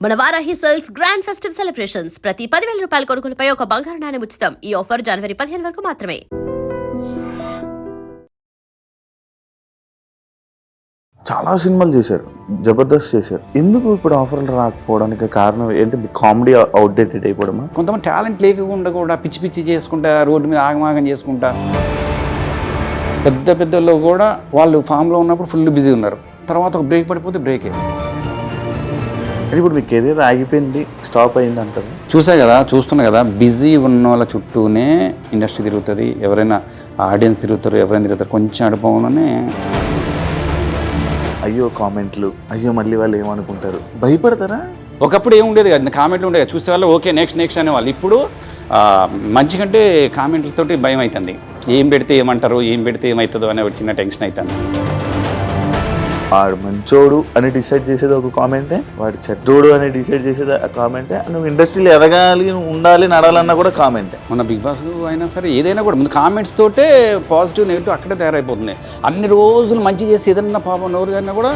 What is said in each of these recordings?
మన Varahi sales grand festive celebrations ప్రతి 10,000 రూపాయల కొనుగోలుపై ఒక బంగారు నాణెం ఉచితం. ఈ ఆఫర్ జనవరి 15 వరకు మాత్రమే. చాలా సినిమాలు చేశారు, జబర్దస్త్ చేశారు. ఎందుకు ఇప్పుడు ఆఫర్లు రాకపోవడానికి కారణం ఏంటి? కామెడీ అవుట్డేటెడ్ అయిపోవడమా? కొంతమంది టాలెంట్ లేకుండా కూడా పిచ్చి పిచ్చి చేసుకుంటా, రోడ్డు మీద ఆగమాగం చేసుకుంటా, పెద్ద పెద్దల్లో కూడా వాళ్ళు ఫామ్లో ఉన్నప్పుడు ఫుల్ బిజీ ఉన్నారు. తర్వాత ఒక బ్రేక్ పడిపోతే బ్రేకే. ఇప్పుడు మీ కెరీర్ ఆగిపోయింది, స్టాప్ అయింది అంటారు. చూస్తున్నా కదా బిజీ ఉన్న వాళ్ళ చుట్టూనే ఇండస్ట్రీ తిరుగుతుంది. ఎవరైనా ఆడియన్స్ తిరుగుతారు, ఎవరైనా తిరుగుతారు. కొంచెం అడుపోగానే అయ్యో కామెంట్లు, అయ్యో మళ్ళీ వాళ్ళు ఏమనుకుంటారు, భయపడతారా? ఒకప్పుడు ఏముండేది కదా, కామెంట్లు ఉండేది, చూసేవాళ్ళు ఓకే నెక్స్ట్ అనేవాళ్ళు. ఇప్పుడు మంచి కంటే కామెంట్లతోటి భయం అవుతుంది. ఏం పెడితే ఏమంటారు, ఏం పెడితే ఏమవుతుందో అనే ఒక చిన్న టెన్షన్ అవుతుంది. వాడు మంచోడు అని డిసైడ్ చేసేది ఒక కామెంటే, వాడు చెడ్డోడు అని డిసైడ్ చేసేది ఆ కామెంటే. నువ్వు ఇండస్ట్రీలో ఎదగాలి, ఉండాలి, నడాలన్నా కూడా కామెంటే. మన బిగ్ బాస్ అయినా సరే ఏదైనా కూడా ముందు కామెంట్స్ తోటే పాజిటివ్ నెగిటివ్ అక్కడే తయారైపోతుంది. అన్ని రోజులు మంచి చేసి ఏదన్నా పాపం ఎవరు అయినా కూడా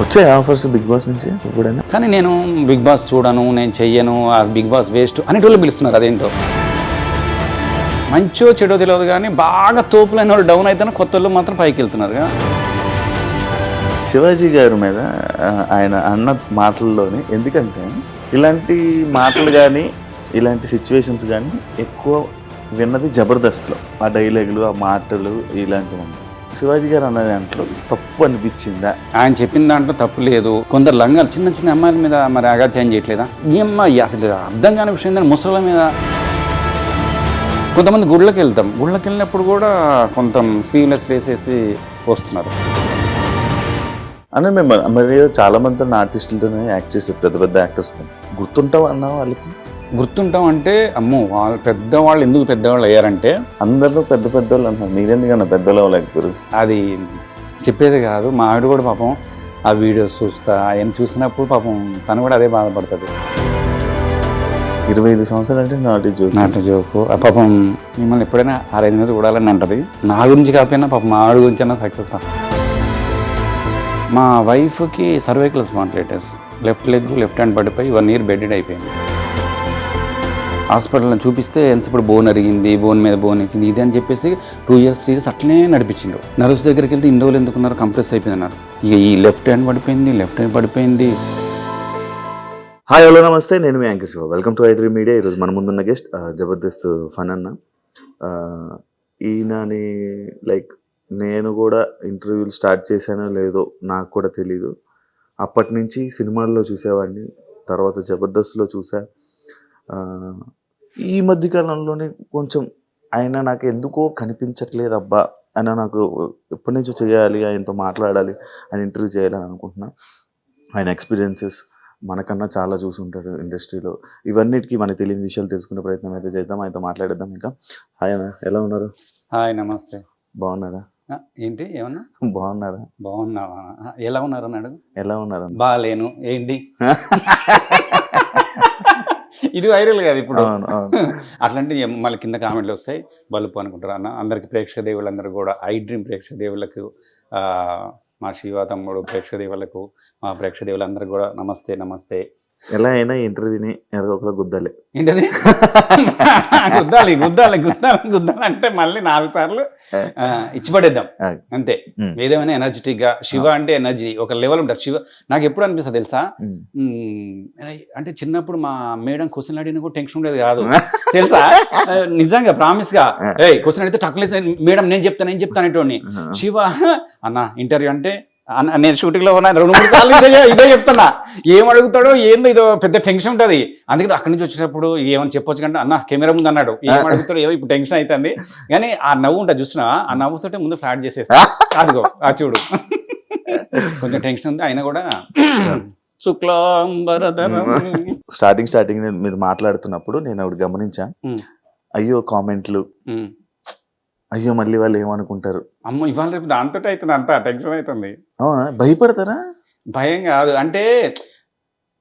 వచ్చాయి ఆఫర్స్ బిగ్ బాస్ నుంచి ఎప్పుడైనా. కానీ నేను బిగ్ బాస్ చూడను, నేను చెయ్యను, ఆ బిగ్ బాస్ వేస్ట్ అనేటోళ్ళు పిలుస్తున్నారు. అదేంటో మంచో చెడో తెలియదు కానీ బాగా తోపులైన వాళ్ళు డౌన్ అయితేనే కొత్త వాళ్ళు మాత్రం పైకి వెళ్తున్నారు. శివాజీ గారి మీద ఆయన అన్న మాటల్లోనే, ఎందుకంటే ఇలాంటి మాటలు కానీ ఇలాంటి సిచ్యువేషన్స్ కానీ ఎక్కువ విన్నది జబర్దస్త్లో. ఆ డైలాగులు, ఆ మాటలు ఇలాంటివి. శివాజీ గారు అన్న దాంట్లో తప్పు అనిపించిందా? ఆయన చెప్పిన దాంట్లో తప్పు లేదు. కొందరు లంగాలు చిన్న చిన్న అమ్మాయిల మీద మరి అగాత్యం చేయట్లేదా? ఈ అమ్మాయి అసలు అర్థం కాని విషయం ఏంటంటే ముసళ్ళ మీద. కొంతమంది గుళ్ళకి వెళ్ళినప్పుడు కూడా కొంత స్లీవ్లెస్ వేసేసి వస్తున్నారు. అని మేము మరి చాలా మంది ఆర్టిస్టులతోనే యాక్ట్ చేశారు, పెద్ద పెద్ద యాక్టర్స్తో. గుర్తుంటాం అన్నా వాళ్ళకి? గుర్తుంటాం అంటే అమ్మో వాళ్ళు పెద్దవాళ్ళు ఎందుకు పెద్దవాళ్ళు అయ్యారంటే అందరూ పెద్ద పెద్దవాళ్ళు అంటున్నారు, మీరెందుకన్నా పెద్దవాళ్ళు లేకపోయారు? అది చెప్పేది కాదు. మా ఆవిడ కూడా పాపం ఆ వీడియోస్ చూస్తా ఆయన చూసినప్పుడు పాపం తను కూడా అదే బాధపడుతుంది. 25 సంవత్సరాలు అంటే నాటి జోకు. పాపం మిమ్మల్ని ఎప్పుడైనా 6-5 మీద చూడాలని అంటది. నా గురించి కాకపోయినా పాపం మా ఆవిడ గురించి అన్నా సక్సెస్. మా వైఫ్కి cervical spondylitis, left leg left hand పడిపోయి 1 year బెడెడ్ అయిపోయింది. హాస్పిటల్లో చూపిస్తే ఎంతసేపు బోన్ అరిగింది, బోన్ మీద బోన్ ఎక్కింది, ఇది అని చెప్పేసి 2 years 3 years అట్లనే నడిపించిండు. నర్స్ దగ్గరికి వెళ్తే ఇన్ని రోజులు ఎందుకున్నారు, కంప్రెస్ అయిపోయింది అన్నారు. ఇక ఈ లెఫ్ట్ హ్యాండ్ పడిపోయింది. హాయ్ హలో నమస్తే, నేను మీ anchor Shiva. Welcome to iDream media. ఈరోజు మన ముందున్న గెస్ట్ జబర్దస్త్ ఫన్ అన్న. ఈయనని నేను కూడా ఇంటర్వ్యూలు స్టార్ట్ చేశానో లేదో నాకు కూడా తెలీదు. అప్పటి నుంచి సినిమాల్లో చూసేవాడిని, తర్వాత జబర్దస్త్లో చూసా. ఈ మధ్యకాలంలోనే కొంచెం ఆయన నాకు ఎందుకో కనిపించట్లేదు అబ్బా అని, నాకు ఎప్పటి నుంచో చేయాలి, ఆయనతో మాట్లాడాలి, ఆయన ఇంటర్వ్యూ చేయాలని అనుకుంటున్నా. ఆయన ఎక్స్పీరియన్సెస్ మనకన్నా చాలా చూసుంటారు ఇండస్ట్రీలో. ఇవన్నిటికీ మనకు తెలియని విషయాలు తెలుసుకునే ప్రయత్నం అయితే చేద్దాం, ఆయనతో మాట్లాడేద్దాం. ఇంకా హాయ్ అన్న, ఎలా ఉన్నారు? హాయ్ నమస్తే. బాగున్నారా? ఏంటి ఏమన్నా? బాగున్నారా? బాగున్నావా? ఎలా ఉన్నారు అన్నాడు. ఎలా ఉన్నారు? బాగాలేను. ఏంటి ఇది వైరల్ కాదు ఇప్పుడు. అట్లాంటి మళ్ళీ కింద కామెంట్లు వస్తాయి, బలుపు అనుకుంటారు అన్న. అందరికి ప్రేక్షక దేవుళ్ళందరూ కూడా, ఐ డ్రీమ్ ప్రేక్షక దేవుళ్ళకు, మా శివ తమ్ముడు ప్రేక్షక దేవుళ్ళకు, మా ప్రేక్షక దేవుళ్ళందరికీ కూడా నమస్తే. ఎలా అయినా ఇంటర్వ్యూని ఒకరు గుద్దాలి. ఏంటది? గుద్దాలి అంటే మళ్ళీ 4 సార్లు ఇచ్చిపడేద్దాం అంతే. ఏదేమైనా ఎనర్జెటిక్గా, శివ అంటే ఎనర్జీ ఒక లెవెల్ ఉంటుంది. శివ నాకు ఎప్పుడు అనిపిస్తుంది తెలుసా, అంటే చిన్నప్పుడు మా మేడం క్వశ్చన్ అడిగిన కూడా టెన్షన్ ఉండేది కాదు తెలుసా. నిజంగా ప్రామిస్గా క్వశ్చన్ అడిగితే టక్కులేసి మేడం నేను చెప్తాను అనేటోని. శివ అన్న ఇంటర్వ్యూ అంటే నేను షూటింగ్లో ఉన్నా 2-3 సార్లు ఇదే చెప్తున్నా. ఏం అడుగుతాడో ఏందో, ఇదో పెద్ద టెన్షన్ ఉంటుంది. అందుకని అక్కడి నుంచి వచ్చినప్పుడు ఏమని చెప్పొచ్చు కంటే అన్న కెమెరా ముందు అన్నాడు, ఏం అడుగుతాడో ఏమో ఇప్పుడు టెన్షన్ అవుతుంది. కానీ ఆ నవ్వు ఉంటుంది చూసినా, ఆ నవ్వుతోటే ముందు ఫ్లాట్ చేసేస్తా. అదిగో ఆ చూడు, కొంచెం టెన్షన్ ఉంది అయినా కూడా స్టార్టింగ్ మీరు మాట్లాడుతున్నప్పుడు నేను ఒకటి గమనించా. అయ్యో కామెంట్లు, అయ్యో మళ్ళీ వాళ్ళు ఏమనుకుంటారు, అమ్మో ఇవాళ రేపు దాంతో అవుతుంది, అంతా టెన్షన్ అవుతుంది. అవునా? భయపడతారా? భయం కాదు అంటే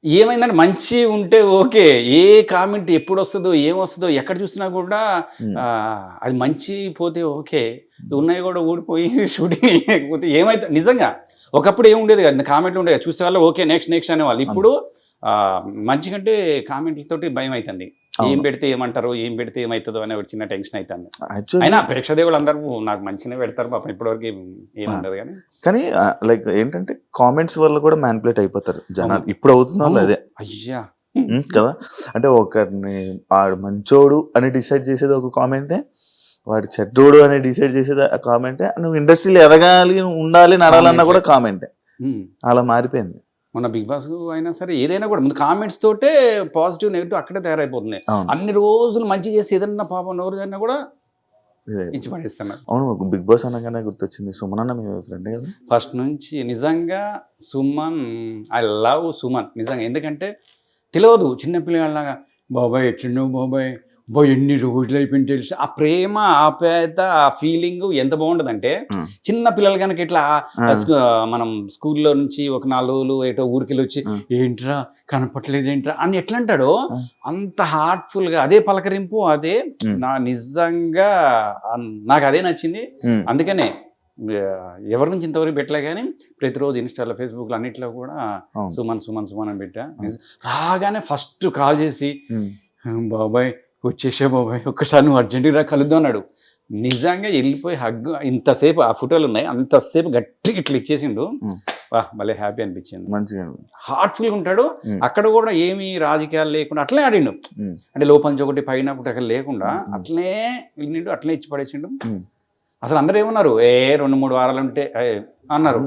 ఏమైందంటే మంచి ఉంటే ఓకే, ఏ కామెంట్ ఎప్పుడు వస్తుందో ఏమొస్తుందో ఎక్కడ చూసినా కూడా అది మంచి పోతే ఓకే, ఉన్నాయి కూడా ఊడిపోయి షూటింగ్ లేకపోతే ఏమైతే నిజంగా ఒకప్పుడు ఏమి ఉండేది కదా, కామెంట్లు ఉండేది కదా, చూసేవాళ్ళు ఓకే నెక్స్ట్ అనేవాళ్ళు. ఇప్పుడు మంచి కంటే కామెంట్లతోటి భయం అవుతుంది. ఏం పెడితే ఏమంటారు, ఏం పెడితే ఏమవుతుందో అనే ఒక చిన్న టెన్షన్ అవుతుంది. అయినా ప్రేక్షకులు అందరూ నాకు మంచిగానే పెడతారు పాపం, ఇప్పటివరకు ఏముండదు. కానీ లైక్ ఏంటంటే కామెంట్స్ వల్ల కూడా మ్యానిపులేట్ అయిపోతారు జనాలు. ఇప్పుడు అవుతున్న వాళ్ళు అదే అయ్యా కదా. అంటే ఒకరిని వాడు మంచోడు అని డిసైడ్ చేసేది ఒక కామెంటే, వాడు చెడ్డోడు అని డిసైడ్ చేసేది కామెంటే, నువ్వు ఇండస్ట్రీలో ఎదగాలి ఉండాలి నడాలన్నా కూడా కామెంటే. అలా మారిపోయింది. మన బిగ్ బాస్ అయినా సరే ఏదైనా కూడా ముందు కామెంట్స్ తోటే పాజిటివ్ నెగిటివ్ అక్కడే తయారైపోతుంది. అన్ని రోజులు మంచి చేసి ఏదన్నా పాపం ఎవరు అయినా కూడా ఇచ్చి పడేస్తున్నారు. అవును, బిగ్ బాస్ అనగానే గుర్తొచ్చింది, సుమన్ అన్న మీ ఫ్రెండ్ కదా ఫస్ట్ నుంచి. నిజంగా సుమన్, ఐ లవ్ సుమన్ నిజంగా. ఎందుకంటే తెలియదు చిన్నపిల్లలాగా, బాబాయ్ ఎట్లున్నావు బాబాయ్, బాయ్ ఎన్ని రోజులు అయిపోయింది తెలుసు. ఆ ప్రేమ, ఆప్యాయత, ఆ ఫీలింగ్ ఎంత బాగుంటుందంటే, చిన్న పిల్లలు కనుక ఇట్లా మనం స్కూల్లో నుంచి ఒక 4 రోజులు ఏటో ఊరికెళ్ళి వచ్చి ఏంట్రా కనపట్లేదు ఏంట్రా అని ఎట్లా అంటాడో అంత హార్ట్ఫుల్ గా అదే పలకరింపు, అదే నా నిజంగా నాకు అదే నచ్చింది. అందుకనే ఎవరి నుంచి ఇంతవరకు పెట్టలే, కానీ ప్రతిరోజు ఇన్స్టాలో ఫేస్బుక్లో అన్నిట్లో కూడా సుమన్ సుమన్ సుమన్ అని పెట్టా. రాగానే ఫస్ట్ కాల్ చేసి బాబాయ్ వచ్చేసే బాబాయ్ ఒక్కసారి నువ్వు అర్జెంటుగా కలుద్దాం అన్నాడు. నిజంగా వెళ్ళిపోయి హగ్, ఇంతసేపు ఆ ఫోటోలు ఉన్నాయి, అంతసేపు గట్టిగా ఇట్లా ఇచ్చేసిండు. వాహ్ భలే హ్యాపీ అనిపించింది. మంచిగా హార్ట్ఫుల్గా ఉంటాడు. అక్కడ కూడా ఏమి రాజకీయాలు లేకుండా అట్లే ఆడిండు. అంటే లోపంచి ఒకటి పైన ఒకటి అక్కడ లేకుండా అట్లనే వెళ్ళిండు, అట్లనే ఇచ్చి పడేసిండు. అసలు అందరూ ఏమన్నారు, 2-3 వారాలు ఉంటే అన్నారు.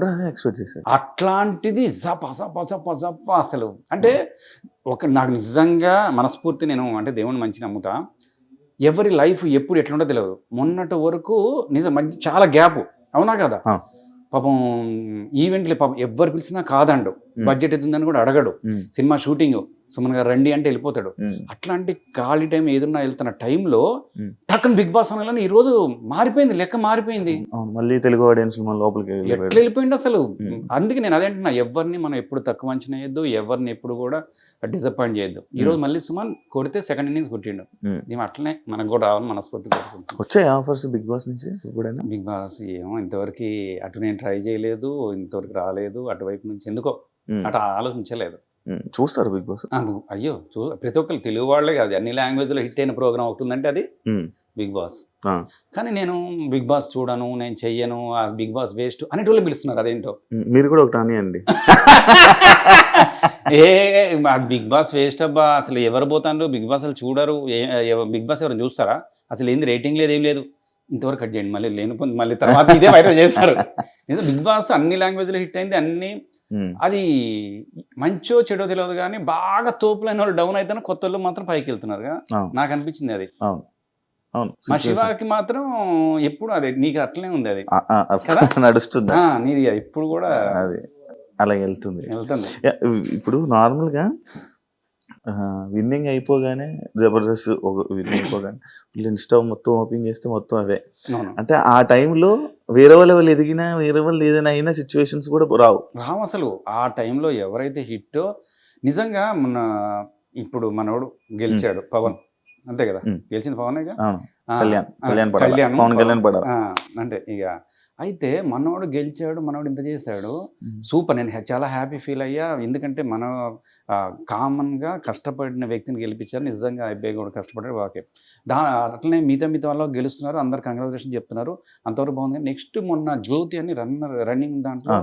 అట్లాంటిది జప జప జప జప అసలు. అంటే నాకు నిజంగా మనస్ఫూర్తి, నేను అంటే దేవుని మంచి నమ్ముతా. ఎవరి లైఫ్ ఎప్పుడు ఎట్లుంటో తెలియదు. మొన్నటి వరకు మంచి చాలా గ్యాప్, అవునా కదా. పాపం ఈవెంట్లు పాపం ఎవరు పిలిచినా కాదండు, బడ్జెట్ ఎత్తుందని కూడా అడగడు. సినిమా షూటింగ్ సుమన్ గారు రండి అంటే వెళ్ళిపోతాడు. అట్లాంటి ఖాళీ టైం ఏదన్నా వెళ్తున్న టైంలో టక్కన బిగ్ బాస్ అనగానే ఈ రోజు మారిపోయింది, లెక్క మారిపోయింది. మళ్ళీ తెలుగు ఆడియన్స్ లోపలికి ఎట్లా వెళ్ళిపోయింది అసలు. అందుకే నేను అదేంటున్నా, ఎవరిని మనం ఎప్పుడు తక్కువ అంచనా వేయద్దు, ఎవరిని ఎప్పుడు కూడా డిసప్పాయింట్ చేయొద్దు. ఈ రోజు మళ్ళీ సుమన్ కొడితే సెకండ్ ఇన్నింగ్స్ కొట్టిండు. మేము అట్లనే మనకు కూడా రావాలని మనస్ఫూర్తి కోరుకుంటున్నాం. వచ్చాయి ఆఫర్స్ బిగ్ బాస్ నుంచి? బిగ్ బాస్ ఏమో ఇంతవరకు అటు నేను ట్రై చేయలేదు, ఇంతవరకు రాలేదు. అటువైపు నుంచి ఎందుకో అటు ఆలోచించలేదు. చూస్తారు బిగ్ బాస్? అయ్యో ప్రతి ఒక్కరు తెలుగు వాళ్ళే కాదు, అన్ని లాంగ్వేజ్లో హిట్ అయిన ప్రోగ్రామ్ ఒకటి ఉందంటే అది బిగ్ బాస్. కానీ నేను బిగ్ బాస్ చూడను, నేను చెయ్యను, ఆ బిగ్ బాస్ వేస్ట్ అనేటోళ్ళు పిలుస్తున్నారు. అదేంటో మీరు కూడా ఒకటి అనియండి. బిగ్ బాస్ వేస్ట్ అబ్బా, అసలు ఎవరు పోతారు బిగ్ బాస్, అసలు చూడరు. బిగ్ బాస్ ఎవరు చూస్తారా అసలు? ఏంది రేటింగ్ లేదు, ఏం లేదు. ఇంతవరకు కట్ చేయండి, మళ్ళీ లేని మళ్ళీ తర్వాత ఇదే వైరల్ చేస్తారు. బిగ్ బాస్ అన్ని లాంగ్వేజ్లో హిట్ అయింది, అన్ని. అది మంచో చెడో తెలియదు, కానీ బాగా తోపులైన వాళ్ళు డౌన్ అయితే కొత్త వాళ్ళు మాత్రం పైకి వెళ్తున్నారు. నాకు అనిపించింది అది. మా శివాకి మాత్రం ఎప్పుడు అదే, నీకు అట్లనే ఉంది అది నడుస్తుంది, నీది ఇప్పుడు కూడా అది అలా వెళ్తుంది. ఇప్పుడు నార్మల్గా విన్నింగ్ అయిపోగానే, జబర్దస్త్ విన్నింగ్ అయిపోగానే ఇన్స్టా మొత్తం ఓపెన్ చేస్తే మొత్తం అవే. అంటే ఆ టైంలో వేరే వాళ్ళు ఎదిగినా, వేరే వాళ్ళు ఏదైనా అయినా సిచ్యువేషన్స్ కూడా రావు అసలు. ఆ టైంలో ఎవరైతే హిట్టో నిజంగా, మన ఇప్పుడు మనోడు గెలిచాడు పవన్, అంతే కదా, గెలిచింది పవన్. అంటే ఇక అయితే మనోడు గెలిచాడు, మనోడు ఇంత చేశాడు, సూపర్. నేను చాలా హ్యాపీ ఫీల్ అయ్యా. ఎందుకంటే మన కామన్గా కష్టపడిన వ్యక్తిని గెలిపించారు. నిజంగా అబ్బాయి కూడా కష్టపడ్డాడు. ఓకే, అట్లనే మిగతా వాళ్ళు గెలుస్తున్నారు, అందరు కంగ్రాచులేషన్ చెప్తున్నారు, అంతవరకు బాగుంది. నెక్స్ట్ మొన్న జ్యోతి అని రన్నింగ్ దాంట్లో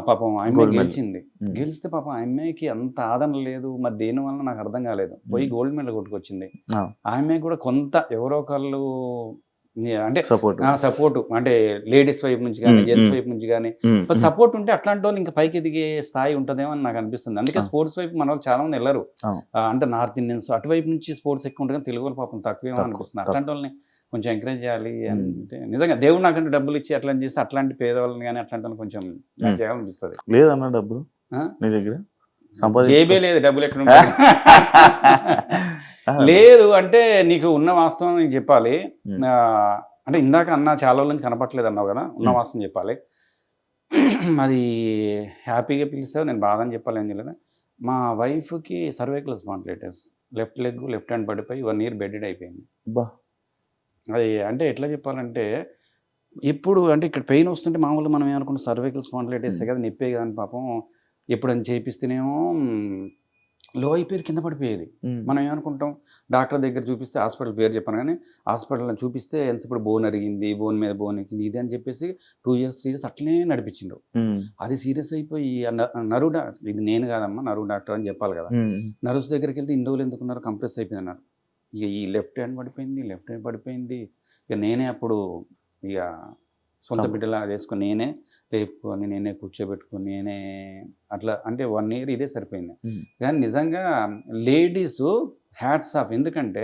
పాపం అమ్మాయి గెలిచింది. గెలిస్తే పాపం అమ్మాయికి అంత ఆదరణ లేదు, మరి దేని వల్ల నాకు అర్థం కాలేదు. పోయి గోల్డ్ మెడల్ కొట్టుకొచ్చింది. ఆ అమ్మాయి కూడా కొంత ఎవరో ఒకళ్ళు అంటే సపోర్ట్, అంటే లేడీస్ వైపు నుంచి కానీ, జెంట్స్ వైపు నుంచి కానీ సపోర్ట్ ఉంటే అట్లాంటి వాళ్ళు ఇంకా పైకి ఎదిగే స్థాయి ఉంటుందేమో అని నాకు అనిపిస్తుంది. అందుకే స్పోర్ట్స్ వైపు మన వాళ్ళు చాలా మంది వెళ్ళరు. అంటే నార్త్ ఇండియన్స్ అటువైపు నుంచి స్పోర్ట్స్ ఎక్కువ ఉంటుంది, కానీ తెలుగు వాళ్ళు పాపం తక్కువేమో అనిపిస్తుంది. అట్లాంటి వాళ్ళని కొంచెం ఎంకరేజ్ చేయాలి. అంటే నిజంగా దేవుడు నాకంటే డబ్బులు ఇచ్చి అట్లా చేస్తే అట్లాంటి పేదవాళ్ళని కానీ అట్లాంటి వాళ్ళని కొంచెం చేయాలనిపిస్తుంది. లేదన్న డబ్బులు నీ దగ్గర జేబే లేదు, డబ్బులు ఎక్కడ ఉంటాయి? లేదు అంటే నీకు ఉన్న వాస్తవం నీకు చెప్పాలి. అంటే ఇందాక అన్న చాలా రోజుల నుంచి కనపట్లేదు అన్నావు కదా, ఉన్న వాస్తవం చెప్పాలి. అది హ్యాపీగా పిలిచావు, నేను బాధ అని చెప్పాలి. ఏం చేయలేదు, మా వైఫ్కి cervical spondylitis, left leg left hand పడిపోయి 1 year బెడెడ్ అయిపోయింది. అది అంటే ఎట్లా చెప్పాలంటే, ఎప్పుడు అంటే ఇక్కడ పెయిన్ వస్తుంటే మామూలుగా మనం ఏమనుకుంటాం సర్వైకల్ స్పాండిలైటిస్ కదా నొప్పే కదా అని పాపం ఎప్పుడని చేపిస్తేనేమో లో అయిపోయేది, కింద పడిపోయేది. మనం ఏమనుకుంటాం డాక్టర్ దగ్గర చూపిస్తే హాస్పిటల్ పేరు చెప్పాను కానీ హాస్పిటల్లో చూపిస్తే ఇప్పుడు బోన్ అరిగింది, బోన్ మీద బోన్ ఎక్కింది ఇది అని చెప్పేసి 2 years 3 years అట్లనే నడిపించిండ్రు. అది సీరియస్ అయిపోయి నరు ఇది నేను కాదమ్మా నరు డాక్టర్ అని చెప్పాలి కదా, నర్వ్స్ దగ్గరికి వెళ్తే ఇన్ని రోజులు ఎందుకున్నారు కంప్రెస్ అయిపోయింది అన్నారు. ఇక ఈ లెఫ్ట్ హ్యాండ్ పడిపోయింది. ఇక నేనే అప్పుడు ఇక సొంత బిడ్డలా వేసుకొని నేనే లేపుకొని నేనే కూర్చోబెట్టుకొని నేనే అట్లా అంటే 1 year ఇదే సరిపోయింది. కానీ నిజంగా లేడీస్ హ్యాట్స్ ఆఫ్. ఎందుకంటే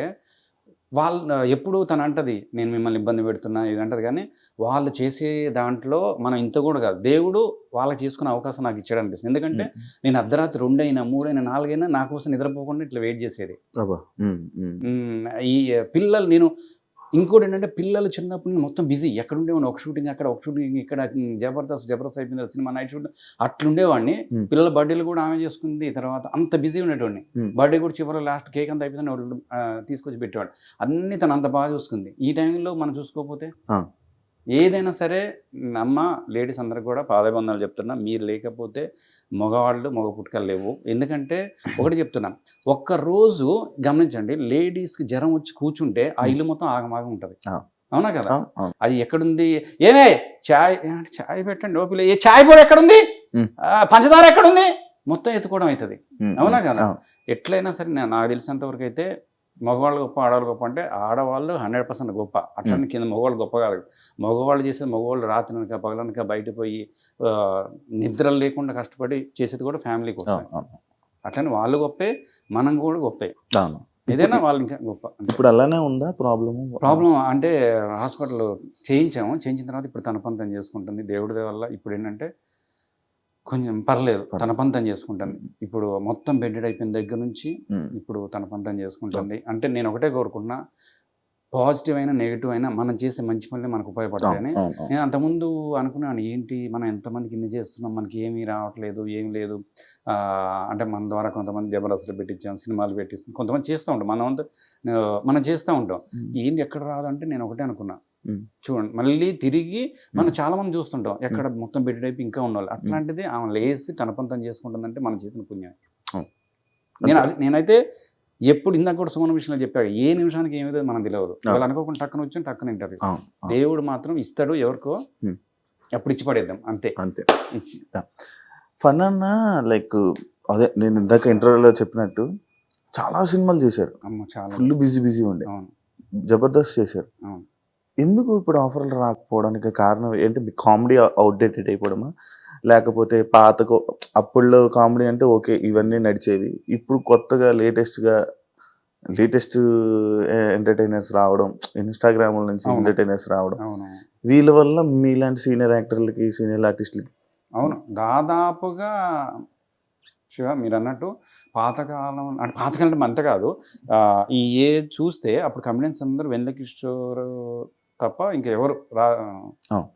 వాళ్ళు ఎప్పుడు తను అంటది నేను మిమ్మల్ని ఇబ్బంది పెడుతున్నా ఇది అంటది, కానీ వాళ్ళు చేసే దాంట్లో మనం ఇంత కూడా కాదు, దేవుడు వాళ్ళకి చేసుకునే అవకాశం నాకు ఇచ్చాడు అనిపిస్తుంది. ఎందుకంటే నేను అర్ధరాత్రి 2 అయినా 3 అయినా 4 అయినా నా కోసం నిద్రపోకుండా ఇట్లా వెయిట్ చేసేది. ఈ పిల్లలు నేను ఇంకోటి ఏంటంటే పిల్లలు చిన్నప్పుడు నేను మొత్తం బిజీ, ఎక్కడ ఉండేవాడిని ఒక షూటింగ్ అక్కడ ఒక షూటింగ్ ఇక్కడ, జబర్దస్త్ అయిపోయింది సినిమా నైట్ షూట్ అట్లుండేవాడిని. పిల్లల బర్త్డేలు కూడా ఆమె చేసుకుంది, తర్వాత అంత బిజీ ఉండేటోడిని. బర్త్డే కూడా చివరిలో లాస్ట్ కేక్ అంతా అయిపోయిందని తీసుకొచ్చి పెట్టేవాడు. అన్నీ తను అంత బాగా చూసుకుంది. ఈ టైంలో మనం చూసుకోకపోతే ఏదైనా సరే అమ్మ లేడీస్ అందరికి కూడా పాదబంధాలు చెప్తున్నా, మీరు లేకపోతే మగ పుట్టుకలు లేవు. ఎందుకంటే ఒకటి చెప్తున్నా, ఒక్కరోజు గమనించండి, లేడీస్కి జ్వరం వచ్చి కూర్చుంటే ఆ ఇల్లు మొత్తం ఆగమాగం ఉంటుంది. అవునా కదా? అది ఎక్కడుంది, ఏమే చాయ్ పెట్టండి ఓ పిల్ల, ఏ చాయ్ పొడి ఎక్కడుంది, పంచదార ఎక్కడుంది, మొత్తం ఎత్తుకోవడం అవుతుంది. అవునా కదా? ఎట్లయినా సరే నాకు తెలిసినంత వరకు అయితే మగవాళ్ళు గొప్ప ఆడవాళ్ళు గొప్ప అంటే ఆడవాళ్ళు 100% గొప్ప. అట్లనే కింద మగవాళ్ళు గొప్ప కాదు. మగవాళ్ళు చేసేది మగవాళ్ళు రాత్రినక పగలనక బయట పోయి నిద్రలు లేకుండా కష్టపడి చేసేది కూడా ఫ్యామిలీ కోసం. అట్లనే వాళ్ళు గొప్పే, మనం కూడా గొప్పే. ఏదైనా వాళ్ళు ఇంకా గొప్ప. ఇప్పుడు అలానే ఉందా ప్రాబ్లం అంటే హాస్పిటల్ చేయించిన తర్వాత ఇప్పుడు తన పని తను చేసుకుంటుంది దేవుడి వల్ల. ఇప్పుడు ఏంటంటే కొంచెం పర్లేదు, తన పని తను చేసుకుంటుంది. ఇప్పుడు మొత్తం బెడ్డెడ్ అయిపోయిన దగ్గర నుంచి ఇప్పుడు తన పని తను చేసుకుంటుంది. అంటే నేను ఒకటే కోరుకున్నా, పాజిటివ్ అయినా నెగిటివ్ అయినా మనం చేసే మంచి పనులే మనకు ఉపయోగపడతాయని. నేను అంతకుముందు అనుకున్నాను, ఏంటి మనం ఎంతమందికి ఇన్ని చేస్తున్నాం, మనకి ఏమీ రావట్లేదు, ఏం లేదు. అంటే మన ద్వారా కొంతమంది జబర్దస్త్లు పెట్టించాం, సినిమాలు పెట్టిస్తాం, కొంతమంది చేస్తూ ఉంటాం, మనం చేస్తూ ఉంటాం. ఏంది ఎక్కడ రాదంటే నేను ఒకటే అనుకున్నా, చూడండి మళ్ళీ తిరిగి మనం చాలా మంది చూస్తుంటాం ఎక్కడ మొత్తం బెడ్ అయిపోయి ఇంకా ఉన్నవాళ్ళు. అట్లాంటిది ఆమె లేసి తన పని తను చేసుకుంటుందంటే మనం చేసిన పుణ్యం. నేనైతే ఎప్పుడు ఇందాక కూడా సుమన విషయంలో చెప్పాడు, ఏ నిమిషానికి ఏమిదో మనం తెలియదు. వాళ్ళు అనుకోకుండా టక్కన వచ్చి టక్కన ఇంటర్వ్యూ. దేవుడు మాత్రం ఇస్తాడు ఎవరికో, ఎప్పుడు ఇచ్చి పడేద్దాం అంతే. ఫన్ అన్న లైక్ అదే నేను ఇందాక ఇంటర్వ్యూలో చెప్పినట్టు చాలా సినిమాలు చేశారు, ఫుల్ బిజీ ఉండే. జబర్దస్త్ చేశారు. ఎందుకు ఇప్పుడు ఆఫర్లు రాకపోవడానికి కారణం ఏంటి? మీ కామెడీ అవుట్డేటెడ్ అయిపోవడమా, లేకపోతే అప్పుడులో కామెడీ అంటే ఓకే ఇవన్నీ నడిచేవి, ఇప్పుడు కొత్తగా లేటెస్ట్ ఎంటర్టైనర్స్ రావడం, ఇన్స్టాగ్రామ్ నుంచి ఎంటర్టైనర్స్ రావడం, వీళ్ళ వల్ల మీలాంటి సీనియర్ యాక్టర్లకి సీనియర్ ఆర్టిస్టులకి? అవును, దాదాపుగా శివ మీరు అన్నట్టు పాతకాలం అంటే అంత కాదు. ఈ ఏజ్ చూస్తే అప్పుడు కమెడియన్స్ అందరూ వెన్నెల కిషోర్ తప్ప ఇంకెవరు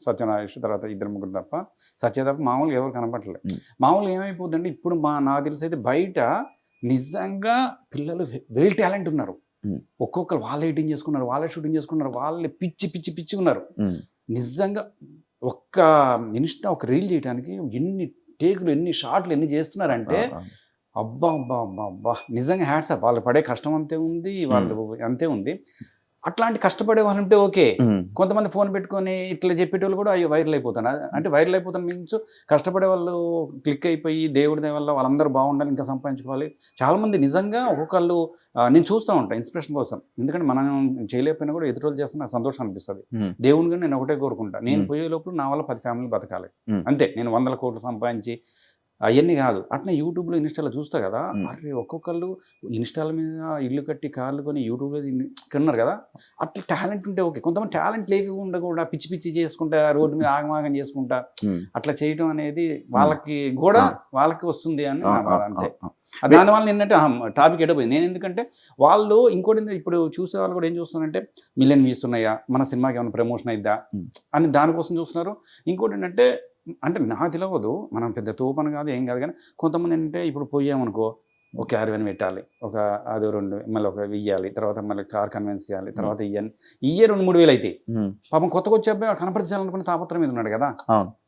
సత్యనారాయణ తర్వాత 2-3 తప్ప, సత్య తప్ప మామూలుగా ఎవరు కనపడలేదు. మామూలుగా ఏమైపోతుందంటే ఇప్పుడు నాకు తెలిసి అయితే బయట నిజంగా పిల్లలు వెరీ టాలెంట్ ఉన్నారు. ఒక్కొక్కరు వాళ్ళే ఎడిటింగ్ చేసుకున్నారు, వాళ్ళే షూటింగ్ చేసుకున్నారు, వాళ్ళే పిచ్చి ఉన్నారు. నిజంగా ఒక్క ఒక రీల్ చేయడానికి ఎన్ని టేకులు, ఎన్ని షాట్లు, ఎన్ని చేస్తున్నారంటే అబ్బా నిజంగా హ్యాట్స్ ఆఫ్. వాళ్ళు పడే కష్టం అంతే ఉంది, వాళ్ళు అంతే ఉంది. అట్లాంటి కష్టపడే వాళ్ళు ఉంటే ఓకే. కొంతమంది ఫోన్ పెట్టుకొని ఇట్లా చెప్పేటోళ్ళు కూడా అయ్యో వైరల్ అయిపోతున్నారు. అంటే వైరల్ అయిపోతాను మీన్స్ కష్టపడే వాళ్ళు క్లిక్ అయిపోయి దేవుడి వల్ల వాళ్ళందరూ బాగుండాలి, ఇంకా సంపాదించుకోవాలి. చాలామంది నిజంగా ఒక్కొక్కళ్ళు నేను చూస్తూ ఉంటాను ఇన్స్పిరేషన్ కోసం. ఎందుకంటే మనం చేయలేకపోయినా కూడా ఎదురోళ్ళు చేస్తే నాకు సంతోషం అనిపిస్తుంది. దేవుని కూడా నేను ఒకటే కోరుకుంటా, నేను పోయే లోపల నా వల్ల 10 ఫ్యామిలీలు బతకాలి అంతే. నేను 100 కోట్లు సంపాదించి అవన్నీ కాదు. అట్లా యూట్యూబ్లో ఇన్స్టాలో చూస్తా కదా, అరే ఒక్కొక్కళ్ళు ఇన్స్టాల మీద ఇల్లు కట్టి కార్లు కొని యూట్యూబ్లో కొన్నారు కదా. అట్లా టాలెంట్ ఉంటే ఓకే. కొంతమంది టాలెంట్ లేకుండా కూడా పిచ్చి చేసుకుంటా, రోడ్డు మీద ఆగమాగం చేసుకుంటా అట్లా చేయడం అనేది వాళ్ళకి వస్తుంది అని నా బాధ అంతే. దానివల్ల ఏంటంటే టాపిక్ ఎడపోయింది. నేను ఎందుకంటే వాళ్ళు ఇంకోటి ఇప్పుడు చూసే వాళ్ళు కూడా ఏం చూస్తున్నారంటే మిలియన్ వ్యూస్ ఉన్నాయా, మన సినిమాకి ఏమైనా ప్రమోషన్ అయిద్దా అని దానికోసం చూస్తున్నారు. ఇంకోటి ఏంటంటే అంటే నాకు తెలియదు, మనం పెద్ద తోపని కాదు ఏం కాదు, కానీ కొంతమంది ఏంటంటే ఇప్పుడు పోయామనుకో ఒక క్యారవెన్ పెట్టాలి, ఒక అది 2 మళ్ళీ ఒక ఇయ్యాలి, తర్వాత మళ్ళీ కార్ కన్విన్స్ చేయాలి, తర్వాత ఇయ్యాలి, 2-3 వేలు అయితే పాపం కొత్తగా వచ్చే అబ్బాయి కనపరిచాలనుకున్న తాపత్రం మీద ఉన్నాడు కదా,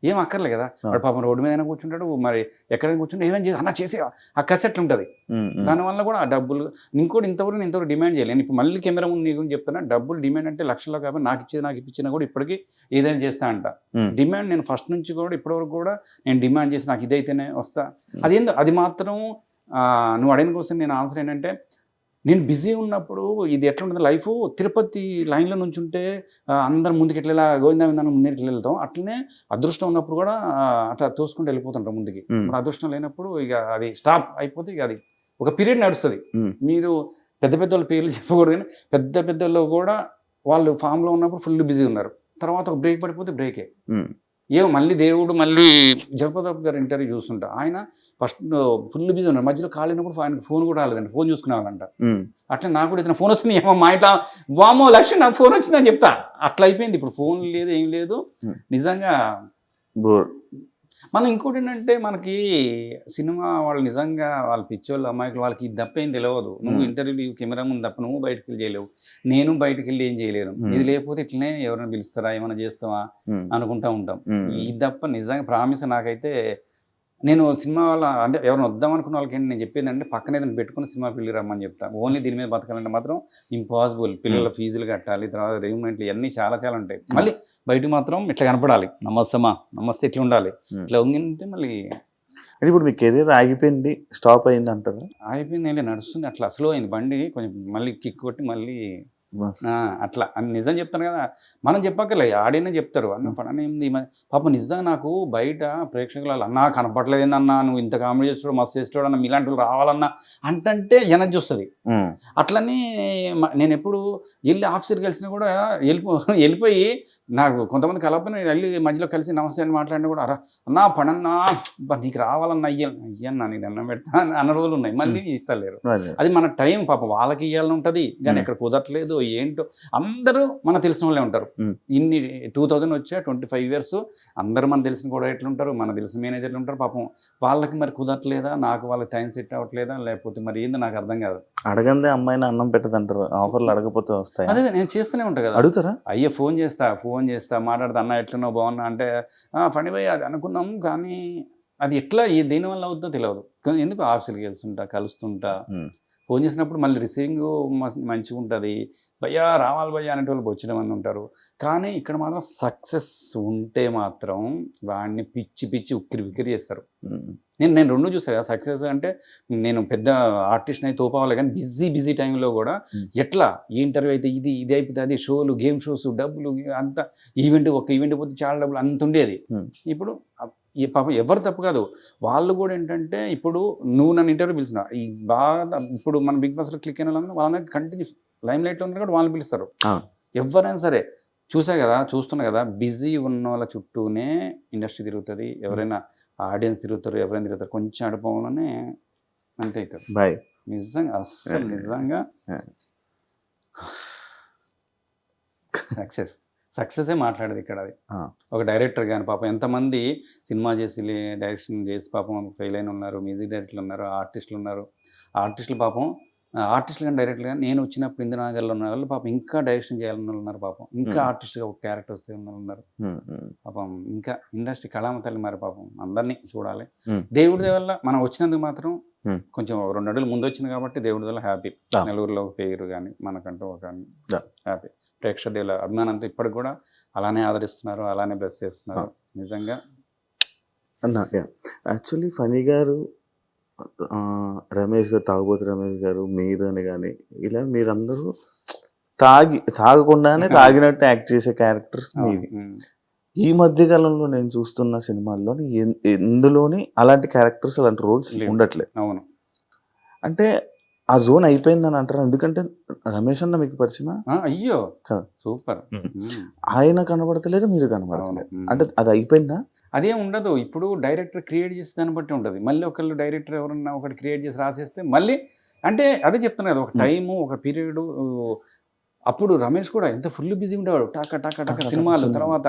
ఏం అక్కర్లే కదా, వాడు పాపం రోడ్డు మీద కూర్చుంటాడు, మరి ఎక్కడైనా కూర్చుంటే ఏదైనా చేసి అన్న చేసే ఆ కసెట్ ఉంటుంది, దానివల్ల కూడా ఆ డబ్బులు ఇంకోటి ఇంతవరకు డిమాండ్ చేయలేను. ఇప్పుడు మళ్ళీ కెమెరా ముందు నీకు చెప్తున్నా, డబ్బులు డిమాండ్ అంటే లక్షల్లో కాబట్టి నాకు ఇప్పించినా కూడా ఇప్పటికీ ఏదైనా చేస్తా అంట. డిమాండ్ నేను ఫస్ట్ నుంచి కూడా ఇప్పటివరకు కూడా నేను డిమాండ్ చేసి నాకు ఇదైతేనే వస్తా, అది మాత్రం నువ్వు అడిగిన కోసం నేను ఆన్సర్ ఏంటంటే, నేను బిజీ ఉన్నప్పుడు ఇది ఎట్లా ఉంటుంది లైఫ్, తిరుపతి లైన్లో నుంచి ఉంటే అందరు ముందుకు ఎట్లా గోవిందా ముందుకు వెళ్తాం, అట్లనే అదృష్టం ఉన్నప్పుడు కూడా అట్లా తోసుకుంటూ వెళ్ళిపోతుంటాం ముందుకి. మరి అదృష్టం లేనప్పుడు ఇక అది స్టాప్ అయిపోతే ఇక అది ఒక పీరియడ్ నడుస్తుంది. మీరు పెద్ద వాళ్ళ పేర్లు చెప్పకూడదు, కానీ పెద్ద వాళ్ళు కూడా వాళ్ళు ఫామ్లో ఉన్నప్పుడు ఫుల్ బిజీ ఉన్నారు, తర్వాత ఒక బ్రేక్ పడిపోతే బ్రేకే. మళ్ళీ దేవుడు మళ్ళీ జగపతి గారు ఇంటర్వ్యూ చూస్తుంటా, ఆయన ఫస్ట్ ఫుల్ బిజీ ఉన్నారు, మధ్యలో కాలినప్పుడు ఆయనకు ఫోన్ కూడా రాలేదండి, ఫోన్ చూసుకునేవాళ్ళంట. అట్లా నాకు కూడా ఇతను ఫోన్ వస్తుంది, ఏమో మా ఇంట్లో వామో లక్ష్యం నాకు ఫోన్ వచ్చిందని చెప్తా, అట్లా అయిపోయింది. ఇప్పుడు ఫోన్ లేదు, ఏం లేదు, నిజంగా మనం. ఇంకోటి ఏంటంటే మనకి సినిమా వాళ్ళు నిజంగా వాళ్ళ పిచ్చోళ్ళు అమాయకులు, వాళ్ళకి ఇది తప్ప ఏం తెలియదు. నువ్వు ఇంటర్వ్యూ కెమెరా ముందు తప్ప నువ్వు బయటకు వెళ్ళి చేయలేవు, నేను బయటకు వెళ్ళి ఏం చేయలేను. ఇది లేకపోతే ఇట్లనే ఎవరైనా పిలుస్తారా, ఏమైనా చేస్తావా అనుకుంటా ఉంటాం. ఇది తప్ప నిజంగా ప్రామిస్ నాకైతే, నేను సినిమా వాళ్ళ అంటే ఎవరైనా వద్దాం అనుకున్న వాళ్ళకి ఏంటి నేను చెప్పేది అంటే, పక్కన ఏదైనా పెట్టుకుని సినిమా పిల్లలు రమ్మని చెప్తాను. ఓన్లీ దీని మీద బతకాలంటే మాత్రం ఇంపాసిబుల్. పిల్లల ఫీజులు కట్టాలి, తర్వాత రేమెంట్లు ఇవన్నీ చాలా ఉంటాయి. మళ్ళీ బయటకు మాత్రం ఇట్లా కనపడాలి, నమస్తే ఇట్లా ఉండాలి, ఇట్లా ఉంటే మళ్ళీ. ఇప్పుడు మీ కెరీర్ ఆగిపోయింది, స్టాప్ అయింది అంటారు? ఆగిపోయింది, నడుస్తుంది, అట్లా స్లో అయింది బండి, కొంచెం మళ్ళీ కిక్ కొట్టి మళ్ళీ అట్లా అని నిజం చెప్తాను కదా, మనం చెప్పక్కర్లే, ఆడినే చెప్తారు అన్న పని ఏంది పాప. నిజంగా నాకు బయట ప్రేక్షకులు అన్నా కనపడలేదు ఏందన్నా, నువ్వు ఇంత కామెడీ చేస్తాడు, మస్తు చేస్తాడు అన్న, మీలాంటి వాళ్ళు రావాలన్నా అంటే ఎనర్జీ వస్తుంది. అట్లనే నేను ఎప్పుడు వెళ్ళి ఆఫీసర్కి కలిసినా కూడా వెళ్ళిపోయి నాకు కొంతమంది కలపని వెళ్ళి మధ్యలో కలిసి నమస్తే అని మాట్లాడినా కూడా, అన్నా పడన్నా నీకు రావాలన్నా అయ్యన్నా నీకు దండం పెడతా అన్న రోజులు ఉన్నాయి, మళ్ళీ ఇస్తలేరు. అది మన టైం పాప, వాళ్ళకి ఇవ్వాలని ఉంటుంది కానీ ఇక్కడ కుదరట్లేదు ఏంటో. అందరూ మన తెలిసిన వాళ్ళే ఉంటారు, ఇన్ని 2000 వచ్చా 25 years, అందరూ మన తెలిసిన కూడా ఎట్లుంటారు, మన తెలిసిన మేనేజర్లు ఉంటారు. పాపం వాళ్ళకి మరి కుదరట్లేదా, నాకు వాళ్ళకి టైం సెట్ అవ్వట్లేదా, లేకపోతే మరి ఏందో నాకు అర్థం కాదు. అడగందే అమ్మాయిని అన్నం పెట్టదంటారు, ఆఫర్లు అడగపోతే వస్తాయి. అదే నేను చేస్తూనే ఉంటాను కదా. అడుగుతారా? అయ్యే ఫోన్ చేస్తా మాట్లాడతా, అన్న ఎట్లనో బాగున్నా అంటే ఫణి భయ్ అది అనుకున్నాం కానీ అది ఎట్లా దేనివల్ల అవుతుందో తెలియదు. ఎందుకు ఆఫీసులకి కలుస్తుంటా, ఫోన్ చేసినప్పుడు మళ్ళీ రిసీవింగ్ మంచిగా ఉంటుంది, భయ్యా రావాలి భయ్యా అనేటోళ్ళు వచ్చిన మంది ఉంటారు. కానీ ఇక్కడ మాత్రం సక్సెస్ ఉంటే మాత్రం వాడిని పిచ్చి ఉక్కిరి చేస్తారు. నేను రెండు చూసాను కదా, సక్సెస్ అంటే నేను పెద్ద ఆర్టిస్ట్ అయితే తోపావాలి కానీ బిజీ టైంలో కూడా ఎట్లా ఈ ఇంటర్వ్యూ అయితే ఇది అయిపోతుంది, అది షోలు, గేమ్ షోస్, డబ్బులు అంతా, ఒక ఈవెంట్ పోతే చాలా డబ్బులు అంత ఉండేది. ఇప్పుడు పాపం ఎవరు తప్పు కాదు, వాళ్ళు కూడా ఏంటంటే, ఇప్పుడు నువ్వు నన్ను ఇంటర్వ్యూ పిలిచిన ఈ బాగా, ఇప్పుడు మన బిగ్ బాస్లో క్లిక్ అయిన వాళ్ళని కంటిన్యూ లైమ్ లైట్లో ఉన్నారు కూడా వాళ్ళని పిలుస్తారు. ఎవరైనా సరే చూస్తున్నా కదా, బిజీ ఉన్న వాళ్ళ చుట్టూనే ఇండస్ట్రీ తిరుగుతుంది, ఎవరైనా ఆడియన్స్ తిరుగుతారు, ఎవరైనా తిరుగుతారు, కొంచెం అడుపులోనే అంతే అవుతారు. బాయ్ నిజంగా అస్సలు నిజంగా సక్సెసే మాట్లాడేది ఇక్కడ. అది ఒక డైరెక్టర్ కానీ పాపం ఎంతమంది సినిమా చేసి డైరెక్షన్ చేసి పాపం ఫెయిల్ అయిన ఉన్నారు, మ్యూజిక్ డైరెక్టర్లు ఉన్నారు, ఆర్టిస్టులు ఉన్నారు. ఆర్టిస్టులు పాపం ఆర్టిస్టులు కానీ డైరెక్టర్ కానీ, నేను వచ్చినప్పుడు ఇందిరానగర్లో ఉన్న వాళ్ళు పాపం ఇంకా డైరెక్షన్ చేయాలని ఉన్నారు, పాపం ఇంకా ఆర్టిస్ట్గా ఒక క్యారెక్టర్ వస్తే ఉన్నారు. పాపం ఇంకా ఇండస్ట్రీ కళామ తల్లి మరి పాపం అందరినీ చూడాలి. దేవుడి వల్ల మనం వచ్చినందుకు మాత్రం కొంచెం 2 అడుగులు ముందు వచ్చింది కాబట్టి దేవుడి వల్ల హ్యాపీ. నలుగురిలో పేరు కానీ మనకంటూ ఒక హ్యాపీ. ప్రేక్షకుల అభిమానంతో ఇప్పటికి కూడా అలానే ఆదరిస్తున్నారు, అలానే బ్లెస్ చేస్తున్నారు. నిజంగా అన్న యాక్చువల్లీ ఫనీ గారు, రమేష్ గారు, తాగుబోతు రమేష్ గారు, మీరు అని కానీ ఇలా మీరందరూ తాగకుండానే తాగినట్టు యాక్ట్ చేసే క్యారెక్టర్స్ మీవి. ఈ మధ్య కాలంలో నేను చూస్తున్న సినిమాల్లో ఎందులోని అలాంటి క్యారెక్టర్స్, అలాంటి రోల్స్ ఉండట్లేదు. అవును, అంటే ఆ జోన్ అయిపోయిందని అంటారు. ఎందుకంటే రమేష్ అన్న మీకు పరిచయం, అయ్యో సూపర్, ఆయన కనబడతలేదు, మీరు కనబడతలేదు, అంటే అది అయిపోయిందా? అదే ఉండదు. ఇప్పుడు డైరెక్టర్ క్రియేట్ చేసే దాన్ని బట్టి ఉంటుంది. మళ్ళీ ఒకళ్ళు డైరెక్టర్ ఎవరన్నా ఒకటి క్రియేట్ చేసి రాసేస్తే మళ్ళీ, అంటే అదే చెప్తున్నా కదా, ఒక టైము, ఒక పీరియడ్. అప్పుడు రమేష్ కూడా ఎంత ఫుల్ బిజీ ఉండేవాడు, టాకా సినిమాలు, తర్వాత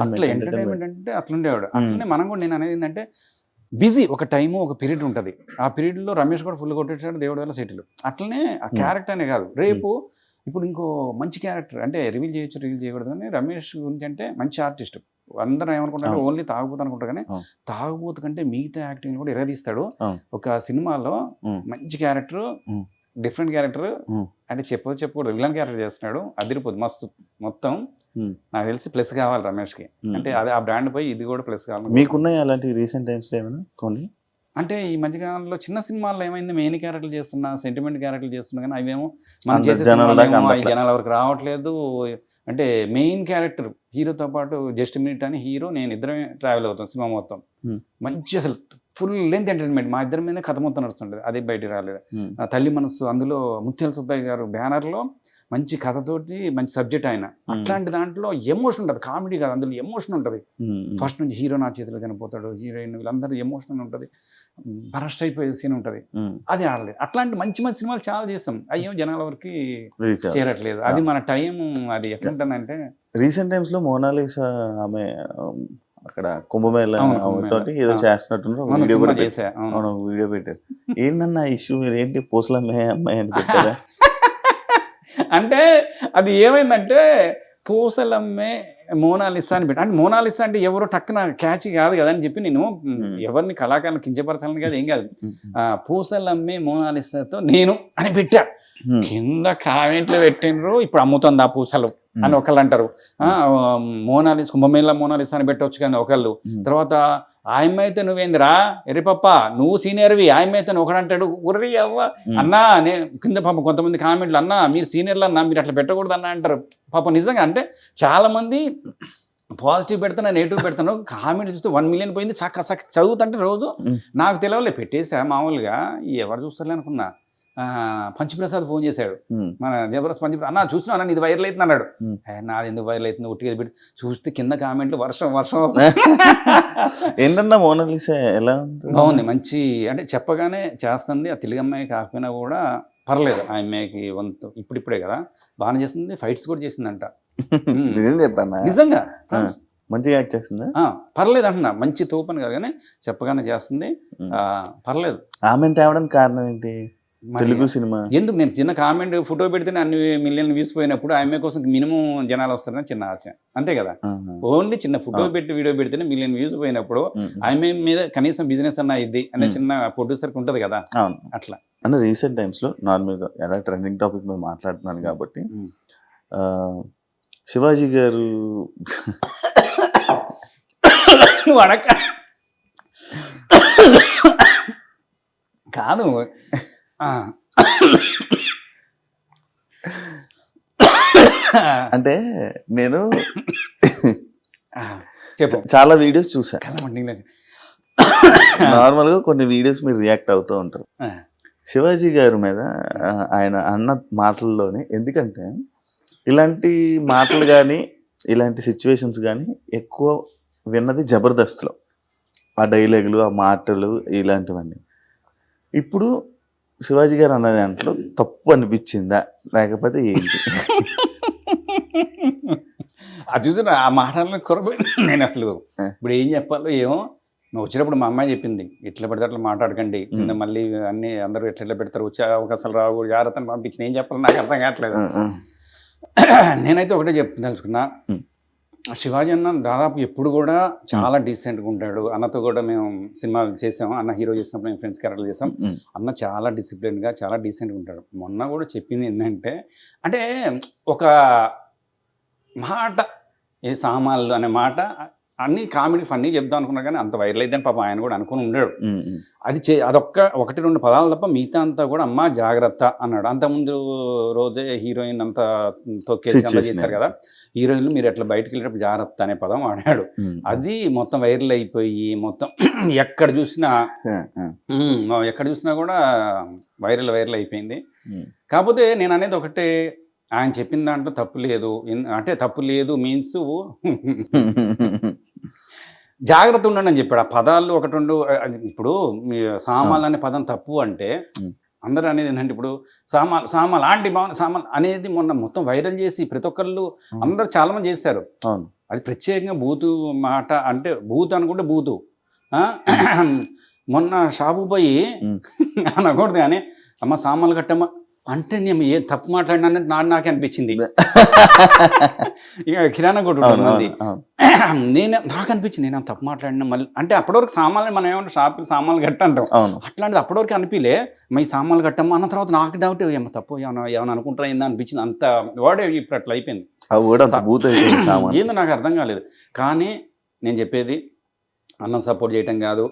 అట్లా ఎంటర్టైన్మెంట్ అంటే అట్లా ఉండేవాడు. అట్లనే మనం కూడా, నేను అనేది ఏంటంటే బిజీ ఒక టైము ఒక పీరియడ్ ఉంటుంది. ఆ పీరియడ్లో రమేష్ కూడా ఫుల్ కొట్టేసాడు, దేవుడి వల్ల సెటిల్. అట్లనే ఆ క్యారెక్టర్ అనే కాదు, రేపు ఇప్పుడు ఇంకో మంచి క్యారెక్టర్ అంటే రివీల్ చేయొచ్చు రివీల్ చేయకూడదు, కానీ రమేష్ గురించి అంటే మంచి ఆర్టిస్ట్. అందరూ ఏమనుకుంటారు ఓన్లీ తాగుబోతు అనుకుంటారు, కానీ తాగుబోతు కంటే మిగతా యాక్టింగ్ కూడా ఎరదీస్తాడు. ఒక సినిమాలో మంచి క్యారెక్టర్, డిఫరెంట్ క్యారెక్టర్ అంటే చెప్పకూడదు, విలన్ క్యారెక్టర్ చేస్తున్నాడు, అదిరిపోదు మస్తు. మొత్తం నాకు తెలిసి ప్లస్ కావాలి రమేష్కి, అంటే అదే ఆ బ్రాండ్ పోయి ఇది కూడా ప్లస్ కావాలి. మీకున్నాయి అలాంటి రీసెంట్ టైమ్స్లో ఏమైనా కొన్ని? అంటే ఈ మధ్యకాలంలో చిన్న సినిమాల్లో ఏమైంది, మెయిన్ క్యారెక్టర్లు చేస్తున్నా, సెంటిమెంట్ క్యారెక్టర్లు చేస్తున్నా, కానీ అవేమో మనం చేసే జనాల వరకు రావట్లేదు. అంటే మెయిన్ క్యారెక్టర్ హీరోతో పాటు జస్ట్ మినిట్ అని హీరో నేను ఇద్దరమే ట్రావెల్ అవుతాం సినిమా మొత్తం. మంచి అసలు ఫుల్ లెంత్ ఎంటర్టైన్మెంట్, మా ఇద్దరి మీద కథ మొత్తం నడుస్తుంటుంది, అదే బయట రాలేదు. తల్లి మనసు, అందులో ముత్యాల సుబ్బయ్య గారు బ్యానర్లో మంచి కథతోటి మంచి సబ్జెక్ట్ ఆయన. అట్లాంటి దాంట్లో ఎమోషన్ ఉంటుంది, కామెడీ కాదు, అందులో ఎమోషన్ ఉంటుంది. ఫస్ట్ నుంచి హీరో నా చేతిలో చనిపోతాడు, హీరోయిన్ వీళ్ళందరూ ఎమోషన్ ఉంటుంది, బరస్ట్ అయిపోయే సీన్ ఉంటుంది, అది ఆడలేదు. అట్లాంటి మంచి మంచి సినిమాలు చాలా చేస్తాం, అయ్యో జనాల వరకు చేరట్లేదు. అది మన టైం, అది ఎట్లుంటుందంటే రీసెంట్ టైమ్స్ లో మోనాలిసా ఆమె అక్కడ కుంభమేళ తోటి ఏదో చేస్తున్నట్టు వీడియో కూడా వీడియో పెట్టారు. ఏంటన్నా ఇష్యూ, మీరు ఏంటి పూసల అమ్మాయి అని పెట్టారా? అంటే అది ఏమైందంటే పూసలమ్మే మోనాలిసా అని పెట్టి, అంటే మోనాలిసా అంటే ఎవరో టక్కున క్యాచ్ కాదు కదా అని చెప్పి నేను ఎవరిని కళాకారులను కించపరచాలని కాదు, ఏం కాదు, పూసలమ్మే మోనాలిసాతో నేను అని పెట్టా. కింద కామెంట్లు పెట్టినరు, ఇప్పుడు అమ్ముతుంది ఆ పూసలు అని ఒకళ్ళు అంటారు, మోనాలిసా కుంభమేళ మోనాలిసా అని పెట్టవచ్చు కానీ ఒకళ్ళు. తర్వాత ఆయమైతే నువ్వేందిరా ఎరిపప్ప నువ్వు సీనియర్వి, ఆయమైతే ఒకడంటాడు ఉర్రి అవ్వ అన్నా. నేను కింద పాపం కొంతమంది కామెంట్లు, అన్నా మీరు సీనియర్లు అన్నా, మీరు అట్లా పెట్టకూడదు అన్నా అంటారు. పాపం నిజంగా అంటే చాలా మంది పాజిటివ్ పెడతాను, నెగిటివ్ పెడతాను, కామెంట్లు చూస్తే 1 million పోయింది. చక్క చదువుతుంటే రోజు నాకు తెలియలే పెట్టేసా మామూలుగా, ఎవరు చూస్తారులే అనుకున్నా. పంచప్రసాద్ ఫోన్ చేశాడు, మన జబర్దస్త్ పంచప్రసాద్, అన్న చూసినా అన్న ఇది వైరల్ అవుతుంది అన్నాడు. నాది ఎందుకు వైరల్ అవుతుంది, ఉట్టిగా పెట్టి చూస్తే కింద కామెంట్లు వర్షం ఏంటన్నా మోనాలిసా ఎలా బాగుంది, మంచి అంటే చెప్పగానే చేస్తుంది. ఆ తెలుగు అమ్మాయి కాకపోయినా కూడా పర్లేదు, ఆ అమ్మాయికి వంతు ఇప్పుడిప్పుడే కదా బాగానే చేస్తుంది, ఫైట్స్ కూడా చేసిందంట. నిజంగా మంచిగా యాక్ట్ చేస్తుంది, పర్లేదు అంటున్నా, మంచి తోపని కాదు కానీ చెప్పగానే చేస్తుంది, పర్లేదు. ఆమె తేవడానికి కారణం ఏంటి? తెలుగు సినిమా ఎందుకు, నేను చిన్న కామెంట్ ఫోటో పెడితేనే అన్ని మిలియన్ వ్యూస్ పోయినప్పుడు ఆమె కోసం మినిమం జనాలు వస్తారని చిన్న ఆశ, అంతే కదా. ఓన్లీ చిన్న ఫోటో పెట్టి వీడియో పెడితేనే మిలియన్ వ్యూస్ పోయినప్పుడు ఆమె మీద కనీసం బిజినెస్ అన్న ఇది అనే చిన్న ప్రొడ్యూసర్కి ఉంటుంది కదా, అట్లా. అంటే రీసెంట్ టైమ్స్ లో నార్మల్గా ఎలా ట్రెండింగ్ టాపిక్ మీద మాట్లాడుతున్నాను కాబట్టి, శివాజీ గారు కాదు అంటే నేను చాలా వీడియోస్ చూసా, నార్మల్ గా కొన్ని వీడియోస్ మీరు రియాక్ట్ అవుతూ ఉంటారు శివాజీ గారి మీద, ఆయన అన్న మాటల్లోనే. ఎందుకంటే ఇలాంటి మాటలు కానీ ఇలాంటి సిచ్యువేషన్స్ కానీ ఎక్కువ విన్నది జబర్దస్త్లో, ఆ డైలాగులు, ఆ మాటలు, ఇలాంటివన్నీ. ఇప్పుడు శివాజీ గారు అన్న దాంట్లో తప్పు అనిపించిందా, లేకపోతే ఏంటి? అది చూసి ఆ మాటలను కొరబోయి నేను అసలు ఇప్పుడు ఏం చెప్పాలో ఏమో. నువ్వు వచ్చినప్పుడు మా అమ్మాయి చెప్పింది, ఇట్లా పెడితే అట్లా మాట్లాడకండి, కింద మళ్ళీ అన్ని అందరూ ఎట్లా పెడతారు, వచ్చే అవకాశాలు రావు, జాగ్రత్తని పంపించి నేను చెప్పాలి, నాకు అర్థం కావట్లేదు. నేనైతే ఒకటే తెలుసుకున్నా, శివాజీ అన్న దాదాపు ఎప్పుడు కూడా చాలా డీసెంట్గా ఉంటాడు. అన్నతో కూడా మేము సినిమాలు చేసాం, అన్న హీరో చేసినప్పుడు మేము ఫ్రెండ్స్ క్యారెక్టర్ చేసాం. అన్న చాలా డిసిప్లిన్గా చాలా డీసెంట్గా ఉంటాడు. మొన్న కూడా చెప్పింది ఏంటంటే, అంటే ఒక మాట ఏ సామాన్లు అనే మాట అన్ని కామెడీ ఫన్నీ చెప్దాం అనుకున్నా కానీ అంత వైరల్ అయితే పాపం ఆయన కూడా అనుకుని ఉండడు. అది ఒకటి రెండు పదాలు తప్ప మిగతా అంతా కూడా అమ్మ జాగ్రత్త అన్నాడు. అంతకుముందు రోజే హీరోయిన్ అంతా తొక్కేసి అంతా చేశారు కదా, హీరోయిన్లు మీరు ఎట్లా బయటకు వెళ్ళేటప్పుడు జాగ్రత్త అనే పదం వాడాడు. అది మొత్తం వైరల్ అయిపోయి మొత్తం ఎక్కడ చూసినా కూడా వైరల్ అయిపోయింది. కాకపోతే నేను అనేది ఒకటే, ఆయన చెప్పిన దాంట్లో తప్పు లేదు. అంటే తప్పు లేదు మీన్స్ జాగ్రత్త ఉండండి అని చెప్పాడు. ఆ పదాలు ఒకటి రెండు, ఇప్పుడు సామాన్లు అనే పదం తప్పు అంటే అందరూ అనేది ఏంటంటే, ఇప్పుడు సామాన్ లాంటి సామాన్ అనేది మొన్న మొత్తం వైరల్ చేసి ప్రతి ఒక్కళ్ళు అందరూ చాలా మంది చేశారు. అది ప్రత్యేకంగా బూతు మాట అంటే బూత్ అనుకుంటే బూతు, మొన్న షాపు పోయి ఉమ్. అనకూడదు కానీ అమ్మ సామాన్లు కట్టమ్మ అంటే నేను ఏ తప్పు మాట్లాడినా నాకే అనిపించింది. ఇక కిరాణా కొట్టు మంది నాకు అనిపించింది నేను తప్పు మాట్లాడినా మళ్ళీ అంటే అప్పటివరకు సామాన్లు మనం ఏమంటాం షాపుకి సామాన్లు కట్ట అంటాం, అట్లాంటిది అప్పటివరకు అనిపించలే మా ఈ సామాన్లు కట్టమ్మా అన్న తర్వాత నాకు డౌట్ ఏమో తప్పు ఏమైనా అనుకుంటారా ఏందా అనిపించింది. అంత వాడే ఇప్పుడు అట్లా అయిపోయింది. ఏందో నాకు అర్థం కాలేదు. కానీ నేను చెప్పేది అన్నం సపోర్ట్ చేయటం కాదు,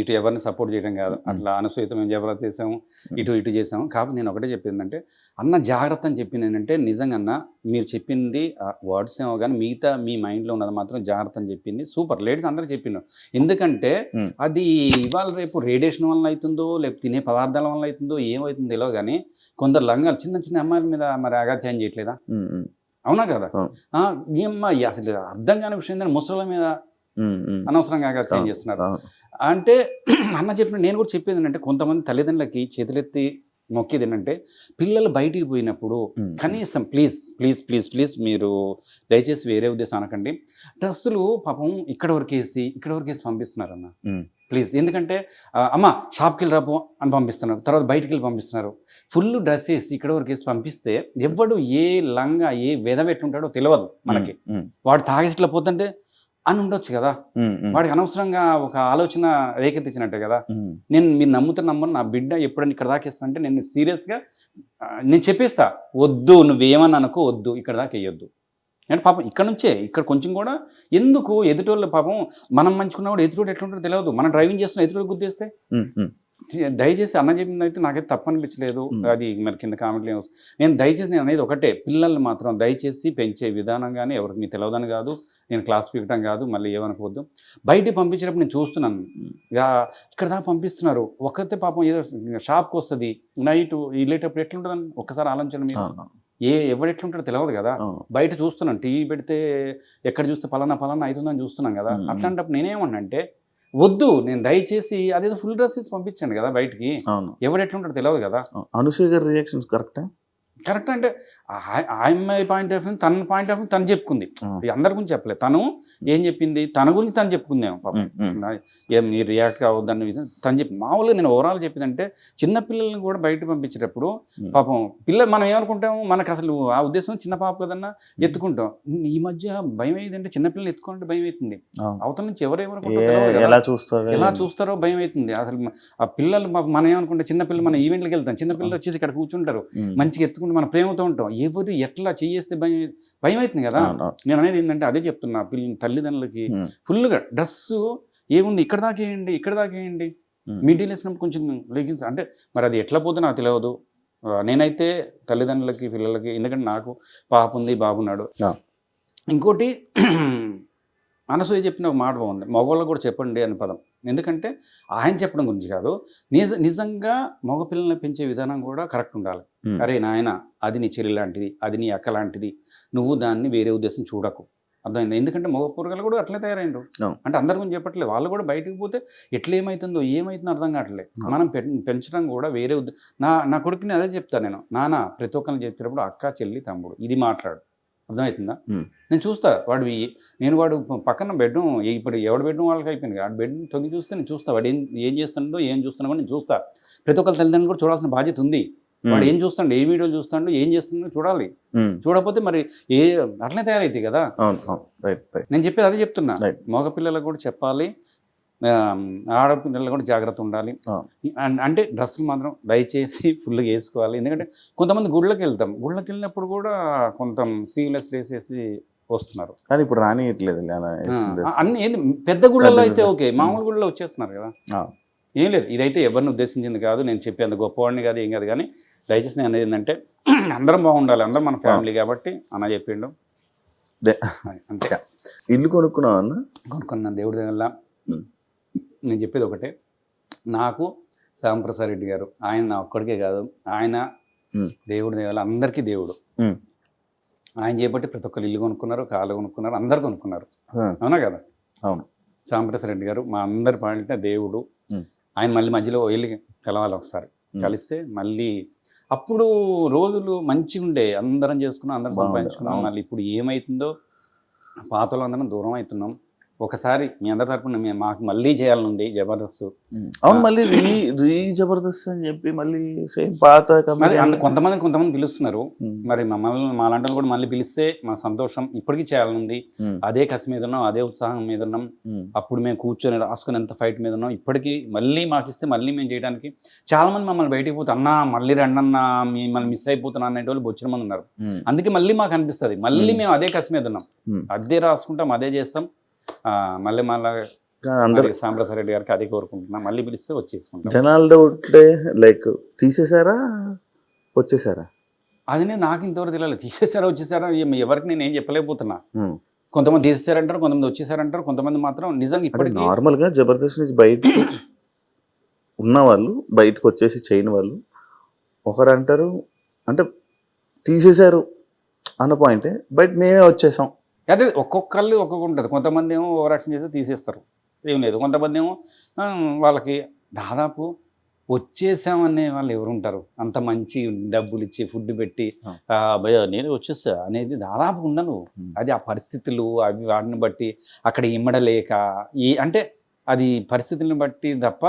ఇటు ఎవరిని సపోర్ట్ చేయడం కాదు, అట్లా అనసూయత మేము జబర్దస్త్ చేసాము, ఇటు చేసాము. కాబట్టి నేను ఒకటే చెప్పింది ఏంటంటే అన్న జాగ్రత్త అని చెప్పింది ఏంటంటే నిజంగా అన్న మీరు చెప్పింది వర్డ్స్ ఏమో కానీ మిగతా మీ మైండ్లో ఉన్నది మాత్రం జాగ్రత్త అని చెప్పింది. సూపర్ లేడీస్ అందరూ చెప్పిండు. ఎందుకంటే అది ఇవాళ రేపు రేడియేషన్ వల్ల అవుతుందో లేకపోతే తినే పదార్థాల వల్ల అవుతుందో ఏమవుతుందో తెలియదు కానీ కొందరు లంగాలు చిన్న చిన్న అమ్మాయిల మీద మరి అగాచ్యం చేయట్లేదా? అవునా కదా? అసలు అర్థం కాని విషయం ఏంటంటే ముసళ్ళ మీద అనవసరంగా చేంజ్ చేస్తున్నారు. అంటే అన్న చెప్పిన నేను కూడా చెప్పేది ఏంటంటే కొంతమంది తల్లిదండ్రులకి చేతులెత్తి మొక్కేది ఏంటంటే పిల్లలు బయటికి పోయినప్పుడు కనీసం ప్లీజ్ ప్లీజ్ ప్లీజ్ ప్లీజ్ మీరు దయచేసి వేరే ఉద్దేశం అనకండి. డ్రెస్సులు పాపం ఇక్కడ వరకు వేసి పంపిస్తున్నారు అన్న ప్లీజ్. ఎందుకంటే అమ్మ షాప్కి వెళ్ళి రాపో అని పంపిస్తున్నారు, తర్వాత బయటికి వెళ్ళి పంపిస్తున్నారు. ఫుల్ డ్రెస్ వేసి ఇక్కడ వరకు వేసి పంపిస్తే ఎవడు ఏ లంగా ఏ విధం ఎట్లుంటాడో తెలియదు మనకి. వాడు తాగేసి ఇట్లా పోతుంటే అని ఉండొచ్చు కదా, వాడికి అనవసరంగా ఒక ఆలోచన రేకెత్తించినట్టే కదా. మీరు నమ్మరు నా బిడ్డ ఎప్పుడైనా ఇక్కడ దాకా వేస్తా అంటే నేను సీరియస్గా నేను చెప్పేస్తా, వద్దు నువ్వేమని అనుకో, వద్దు ఇక్కడ దాకా వేయొద్దు అంటే పాపం ఇక్కడ కొంచెం కూడా ఎందుకు ఎదుటోళ్ళు పాపం మనం మంచుకున్నా కూడా ఎదుటోడు ఎట్లుంటారో తెలియదు. మనం డ్రైవింగ్ చేస్తున్నా ఎదుటోడు గుద్దేస్తే దయచేసి అన్న చెప్పింది అయితే నాకైతే తప్పనిపించలేదు. అది మరి కింద కామెంట్లు నేను దయచేసి నేను అనేది ఒకటే, పిల్లల్ని మాత్రం దయచేసి పెంచే విధానం కానీ ఎవరికి మీకు తెలియదని కాదు, నేను క్లాస్ పీకటం కాదు, మళ్ళీ ఏమనుకోవద్దు. బయటికి పంపించేటప్పుడు నేను చూస్తున్నాను ఇక ఇక్కడ దాకా పంపిస్తున్నారు. ఒక్కతే పాపం ఏదో షాప్కి వస్తుంది నైట్ వెళ్ళేటప్పుడు ఎట్లుంటుందని ఒక్కసారి ఆలోచించండి. మీరు ఎవరు ఎట్లుంటాడో తెలియదు కదా. బయట చూస్తున్నాను టీవీ పెడితే ఎక్కడ చూస్తే పలానా అవుతుందని చూస్తున్నాం కదా. అట్లాంటప్పుడు నేనేమన్నా అంటే వద్దు, నేను దయచేసి అదేదో ఫుల్ డ్రెస్ వేసి పంపించాను కదా బయటికి, ఎవరు ఎట్లుంటాడో తెలియదు కదా. అనసూయ గారి రియాక్షన్స్ కరెక్ట్ అంటే అమ్మాయి పాయింట్ ఆఫ్ వ్యూ తన పాయింట్ ఆఫ్ వ్యూ తను చెప్పుకుంది, అందరి గురించి చెప్పలేదు. తను ఏం చెప్పింది తన గురించి తను చెప్పుకుందేమో పాపం, ఏం నీ రియాక్ట్ కావద్దని తను చెప్పి. మామూలుగా నేను ఓవరాల్ చెప్పిందంటే చిన్నపిల్లల్ని కూడా బయట పంపించేటప్పుడు పాపం పిల్లలు మనం ఏమనుకుంటాము, మనకు అసలు ఆ ఉద్దేశం చిన్న పాప కదన్నా ఎత్తుకుంటాం. ఈ మధ్య భయం అయ్యిందంటే చిన్నపిల్లల్ని ఎత్తుకుంటే భయం అవుతుంది. అవతల నుంచి ఎలా చూస్తారో భయం అవుతుంది. అసలు ఆ పిల్లలు మనం ఏమనుకుంటే చిన్నపిల్లలు మన ఈవెంట్కి వెళ్తాం, చిన్నపిల్లలు వచ్చేసి ఇక్కడ కూర్చుంటారు మంచిగా ఎత్తుకుంటే మన ప్రేమతో ఉంటాం. ఎవరు ఎట్లా చేస్తే భయం అవుతుంది కదా. నేను అనేది ఏంటంటే అదే చెప్తున్నా, తల్లిదండ్రులకి ఫుల్గా డ్రెస్సు ఏముంది ఇక్కడ దాకా వేయండి మిడిల్ వేసినప్పుడు కొంచెం లెగిన్స్ అంటే మరి అది ఎట్లా పోతే నాకు తెలియదు. నేనైతే తల్లిదండ్రులకి పిల్లలకి, ఎందుకంటే నాకు పాప ఉంది బాబున్నాడు. ఇంకోటి అనసూయ చెప్పిన ఒక మాట బాగుంది, మగవాళ్ళకు కూడా చెప్పండి అని పదం. ఎందుకంటే ఆయన చెప్పడం గురించి కాదు, నిజంగా మగపిల్లల్ని పెంచే విధానం కూడా కరెక్ట్ ఉండాలి. అరే నాయన అది నీ చెల్లి లాంటిది, అది నీ అక్క లాంటిది, నువ్వు దాన్ని వేరే ఉద్దేశం చూడకు. అర్థమైంది? ఎందుకంటే మగ పూరగాలు కూడా అట్లే తయారైండు. అంటే అందరి గురించి చెప్పట్లేదు, వాళ్ళు కూడా బయటకు పోతే ఎట్లా ఏమవుతుందో అర్థం కావట్లేదు. మనం పెంచడం కూడా వేరే నా కొడుకుని అదే చెప్తాను నేను, నాన్న ప్రతి ఒక్కరిని చెప్పినప్పుడు అక్క చెల్లి తమ్ముడు ఇది మాట్లాడు. అర్థమవుతుందా? నేను చూస్తా వాడు పక్కన బెడ్రూమ్ ఇప్పుడు ఎవడు బెడ్రూమ్ వాళ్ళకి అయిపోయింది, ఆ బెడ్ తొంగి చూస్తే నేను చూస్తా వాడు ఏం చేస్తాడో ఏం చూస్తున్నాడో నేను చూస్తా. ప్రతి ఒక్కరి తల్లిదండ్రులు కూడా చూడాల్సిన బాధ్యత ఉంది. వాడు ఏం చూస్తాడు, ఏ వీడియోలు చూస్తాడు, ఏం చేస్తున్నాడో చూడాలి. చూడకపోతే మరి అట్లనే తయారైతే కదా. నేను చెప్పేది అదే చెప్తున్నా, మగపిల్లలకు కూడా చెప్పాలి, ఆడపిల్లలు కూడా జాగ్రత్త ఉండాలి. అంటే డ్రెస్సులు మాత్రం దయచేసి ఫుల్గా వేసుకోవాలి. ఎందుకంటే కొంతమంది గుళ్ళకి వెళ్ళినప్పుడు కూడా కొంత స్లీవ్లెస్ వేసేసి వస్తున్నారు. కానీ ఇప్పుడు రానియట్లేదు అన్ని ఏంది పెద్ద గుళ్ళల్లో అయితే ఓకే, మామూలు గుళ్ళలో వచ్చేస్తున్నారు కదా. ఏం లేదు, ఇదైతే ఎవరిని ఉద్దేశించింది కాదు, నేను చెప్పేంత గొప్పవాడిని కాదు, ఏం కాదు. కానీ దయచేసి నేను అనేది ఏంటంటే అందరం బాగుండాలి, అందరం మన ఫ్యామిలీ కాబట్టి అన్న చెప్పిండు అంతే. ఇల్లు కొనుక్కున్నాను దేవుడి దగ్గర. నేను చెప్పేది ఒకటే, నాకు శ్యామప్రసాద్ రెడ్డి గారు ఆయన నా ఒక్కడికే కాదు, ఆయన దేవుడి దేవాల అందరికీ దేవుడు. ఆయన చేపట్టి ప్రతి ఒక్కరు ఇల్లు కొనుక్కున్నారు, కాళ్ళు కొనుక్కున్నారు, అందరు కొనుక్కున్నారు. అవునా కదా? అవును. శ్యామప్రసాద్ రెడ్డి గారు మా అందరి పాలిట దేవుడు. ఆయన మళ్ళీ మధ్యలో వెళ్ళి కలవాలి ఒకసారి, కలిస్తే మళ్ళీ అప్పుడు రోజులు మంచిగా ఉండే, అందరం చేసుకున్నాం, అందరం సంపాదించుకున్నాం. మళ్ళీ ఇప్పుడు ఏమవుతుందో, పాతలో అందరం దూరం అవుతున్నాం. ఒకసారి మీ అందరి తరపున మాకు మళ్ళీ చేయాలని ఉంది జబర్దస్త్. అవును, మళ్ళీ రీ జబర్దస్త్ అని చెప్పి మళ్ళీ సేమ్ పాత మరి కొంతమంది పిలుస్తున్నారు. మరి మమ్మల్ని మాలాంటి వాళ్ళు కూడా మళ్ళీ పిలిస్తే మా సంతోషం. ఇప్పటికీ చేయాలని ఉంది. అదే కసి మీద ఉన్నాం, అదే ఉత్సాహం మీద ఉన్నాం. అప్పుడు మేము కూర్చొని రాసుకునేంత ఫైట్ మీద ఉన్నాం. ఇప్పటికీ మళ్ళీ మాకు ఇస్తే మళ్ళీ మేము చేయడానికి చాలా మంది మమ్మల్ని బయటికి పోతే అన్నా మళ్ళీ రండి అన్నా మిమ్మల్ని మిస్ అయిపోతున్నా అనే వాళ్ళు బొచ్చిన మంది ఉన్నారు. అందుకే మళ్ళీ మాకు అనిపిస్తుంది మళ్ళీ మేము అదే కసి మీద ఉన్నాం, అదే రాసుకుంటాం, అదే చేస్తాం. మళ్ళీ అందరూ సాంబశివరావు రెడ్డి గారికి అదే కోరుకుంటున్నాం, మళ్ళీ పిలిస్తే వచ్చేసుకుంటాం. జనాల డౌట్ లైక్ తీసేసారా వచ్చేసారా అది నాకు ఇంతవరకు తెలియదు. తీసేసారా వచ్చేసారా ఎవరికి నేను ఏం చెప్పలేకపోతున్నా. కొంతమంది తీసేసారంటారు, కొంతమంది వచ్చేసారంటారు, కొంతమంది మాత్రం నిజంగా ఇప్పటికీ నార్మల్గా జబర్దస్త్ నుంచి బయటకు ఉన్నవాళ్ళు బయటకు వచ్చేసి చేయని వాళ్ళు ఒకరు అంటారు అంటే తీసేశారు అన్న పాయింటే, బట్ మేమే వచ్చేసాం. అదే ఒక్కొక్కళ్ళు ఒక్కొక్క ఉంటుంది. కొంతమంది ఏమో ఓవర్ యాక్షన్ చేస్తే తీసేస్తారు, ఏం లేదు. కొంతమంది ఏమో వాళ్ళకి దాదాపు వచ్చేసామనే వాళ్ళు ఎవరు ఉంటారు అంత మంచి డబ్బులు ఇచ్చి ఫుడ్ పెట్టి భయ నేను వచ్చేసా అనేది దాదాపు ఉండను. అది ఆ పరిస్థితులు అవి వాటిని బట్టి అక్కడ ఇమ్మడలేక అంటే అది పరిస్థితులను బట్టి తప్ప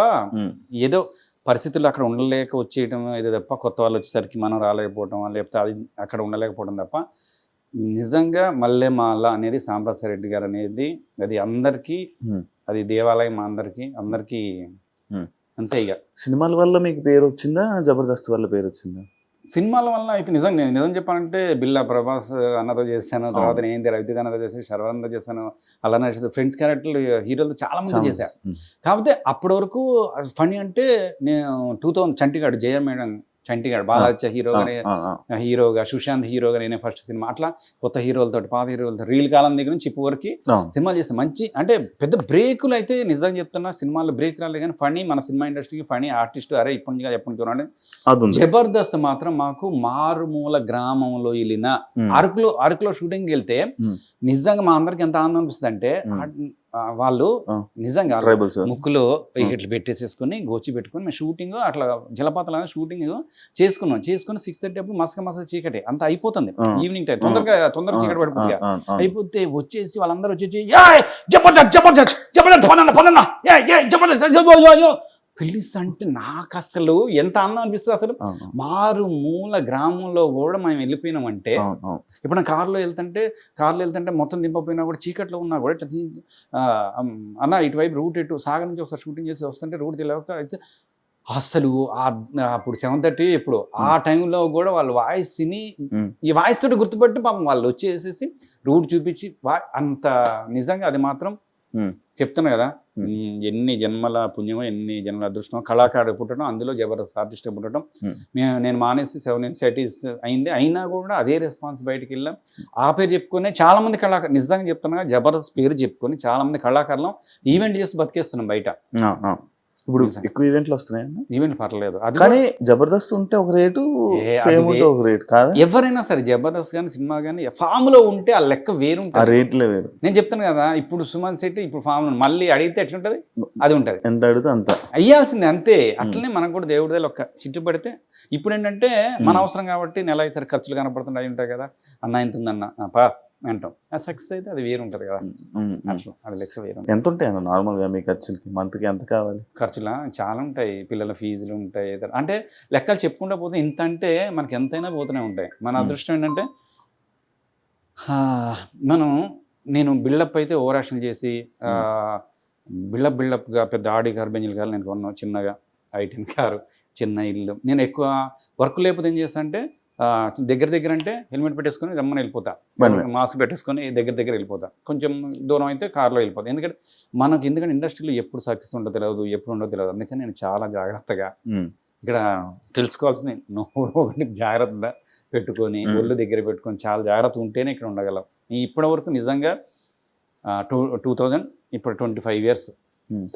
ఏదో పరిస్థితులు అక్కడ ఉండలేక వచ్చేయటం ఏదో తప్ప, కొత్త వాళ్ళు వచ్చేసరికి మనం రాలేకపోవటం లేకపోతే అది అక్కడ ఉండలేకపోవడం తప్ప నిజంగా మల్లెమాల అనేది సాంబశివరావు రెడ్డి గారు అనేది అది అందరికీ, అది దేవాలయం అందరికీ అంతే. ఇక సినిమాల వల్ల మీకు పేరు వచ్చిందా, జబర్దస్త్ వల్ల పేరు వచ్చిందా? సినిమాల వల్ల అయితే నిజం చెప్పాలంటే బిల్లా ప్రభాస్ అన్నతో చేశాను, తర్వాత నేను రవితేజ అన్నతో చేశాను, శర్వానందతో చేశాను, అలానే ఫ్రెండ్స్ క్యారెక్టర్లు హీరోలు చాలా మంది చేశాను. కాకపోతే అప్పటి వరకు ఫనీ అంటే నేను 2000 చంటిగాడు జయ మేడం చంటిగాడు బాలాచ హీరోగా సుశాంత్ హీరోగా నేనే ఫస్ట్ సినిమా. అట్లా కొత్త హీరోలతో పాత హీరోలతో రీల్ కాలం దగ్గర నుంచి ఇప్పుడు వరకు సినిమాలు చేస్తాను. మంచి అంటే పెద్ద బ్రేకులు అయితే నిజంగా చెప్తున్నా సినిమాల్లో బ్రేక్ రాలేదు, కానీ ఫనీ మన సినిమా ఇండస్ట్రీకి ఫనీ ఆర్టిస్ట్ అరే ఇప్పుడు ఎప్పుడు చూడండి. జబర్దస్త్ మాత్రం మాకు మారుమూల గ్రామంలో వెళ్ళిన అరకులో షూటింగ్ వెళ్తే నిజంగా మా అందరికి ఎంత ఆనందం అనిపిస్తుంది అంటే వాళ్ళు నిజంగా ముక్కులో ఇట్లా పెట్టేసేసుకుని గోచి పెట్టుకుని మేము షూటింగ్ అట్లా జలపాతాల షూటింగ్ చేసుకుని 6:30 అప్పుడు మసక చీకటి అంతా అయిపోతుంది. ఈవినింగ్ టైం తొందరగా చీకటి పడిపోతుంది. అయిపోతే వచ్చేసి వాళ్ళందరూ వచ్చేసి పిలిస్ అంటే నాకు అసలు ఎంత ఆనందం అనిపిస్తుంది. అసలు మారుమూల గ్రామంలో కూడా మేము వెళ్ళిపోయినామంటే, ఇప్పుడు కారులో వెళ్తుంటే మొత్తం దింపపోయినా కూడా చీకట్లో ఉన్నా కూడా ఇట్లా అన్న ఇటువైపు రూట్ ఎటు సాగర్ నుంచి ఒకసారి షూటింగ్ చేసి వస్తుంటే రూట్ తెలియక అయితే అసలు అప్పుడు 7:30 ఎప్పుడు ఆ టైంలో కూడా వాళ్ళ వాయిస్ని ఈ వాయిస్ తోటి గుర్తుపట్టి పాపం వాళ్ళు వచ్చేసేసి రూట్ చూపించి అంత నిజంగా అది మాత్రం చెప్తున్నా కదా, ఎన్ని జన్మల పుణ్యమో ఎన్ని జన్మల అదృష్టమో కళాకారుడు పుట్టడం, అందులో జబర్దస్త్ ఆర్టిస్ట్ పుట్టడం. నేను మానేసి 7 ఇన్సైటీస్ అయింది, అయినా కూడా అదే రెస్పాన్స్ బయటికి వెళ్ళాం. ఆ పేరు చెప్పుకొని చాలా మంది కళాకారు నిజంగా చెప్తున్నా జబర్దస్త్ పేరు చెప్పుకొని చాలా మంది కళాకారులు ఈవెంట్ చేసి బతికేస్తున్నాం బయట. ఇప్పుడు ఎక్కువ ఈవెంట్లు వస్తున్నాయి, ఈవెంట్ పర్లేదు. అది కానీ జబర్దస్త్ ఉంటే ఒక రేటు ఒక రేటు కాదు. ఎవరైనా సరే జబర్దస్త్ కానీ సినిమా కానీ ఫామ్ లో ఉంటే ఆ లెక్క వేరు, ఆ రేట్లే వేరు. నేను చెప్తాను కదా, ఇప్పుడు సుమన్ శెట్టి ఇప్పుడు ఫామ్ లో మళ్ళీ అడిగితే ఎట్లుంటది, అది ఉంటది, ఎంత అడిగితే అంత అయ్యాల్సిందే అంతే. అట్లనే మనకు కూడా దేవుడి దగ్గర ఒక్క చిట్టు పడితే ఇప్పుడు ఏంటంటే మన అవసరం కాబట్టి నెల అయితే ఖర్చులు కనపడుతుంటే అవి ఉంటాయి కదా, అన్న ఎంత ఉందన్న పా అంటాం. ఆ సక్సెస్ అయితే అది వేరు ఉంటుంది కదా, అట్లా అది లెక్క వేరు. ఎంత ఉంటాయి అన్న నార్మల్గా మీ ఖర్చులకి మంత్కి ఎంత కావాలి? ఖర్చులా చాలా ఉంటాయి, పిల్లల ఫీజులు ఉంటాయి, అంటే లెక్కలు చెప్పుకుంటూ పోతే ఇంత అంటే మనకి ఎంతైనా పోతూనే ఉంటాయి. మన అదృష్టం ఏంటంటే నేను బిల్డప్ అయితే ఓవర్ యాక్షన్ చేసి బిల్డప్గా పెద్ద ఆడి కారు బెంజిల్ కారు నేను కొన్నాను, చిన్నగా i10 కారు, చిన్న ఇల్లు. నేను ఎక్కువ వర్క్ లేకపోతే ఏం చేస్తా అంటే దగ్గర అంటే హెల్మెట్ పెట్టేసుకొని రమ్మని వెళ్ళిపోతా, మాస్క్ పెట్టేసుకొని దగ్గర వెళ్ళిపోతా. కొంచెం దూరం అయితే కార్లో వెళ్ళిపోతా. ఎందుకంటే ఇండస్ట్రీలో ఎప్పుడు సక్సెస్ ఉండో తెలియదు, ఎప్పుడు ఉండో తెలియదు. అందుకని నేను చాలా జాగ్రత్తగా ఇక్కడ తెలుసుకోవాల్సింది ఒకటి జాగ్రత్తగా పెట్టుకొని ఒళ్ళు దగ్గర పెట్టుకొని చాలా జాగ్రత్త ఉంటేనే ఇక్కడ ఉండగలం. ఇప్పటి వరకు నిజంగా 2000 ఇప్పుడు 25 years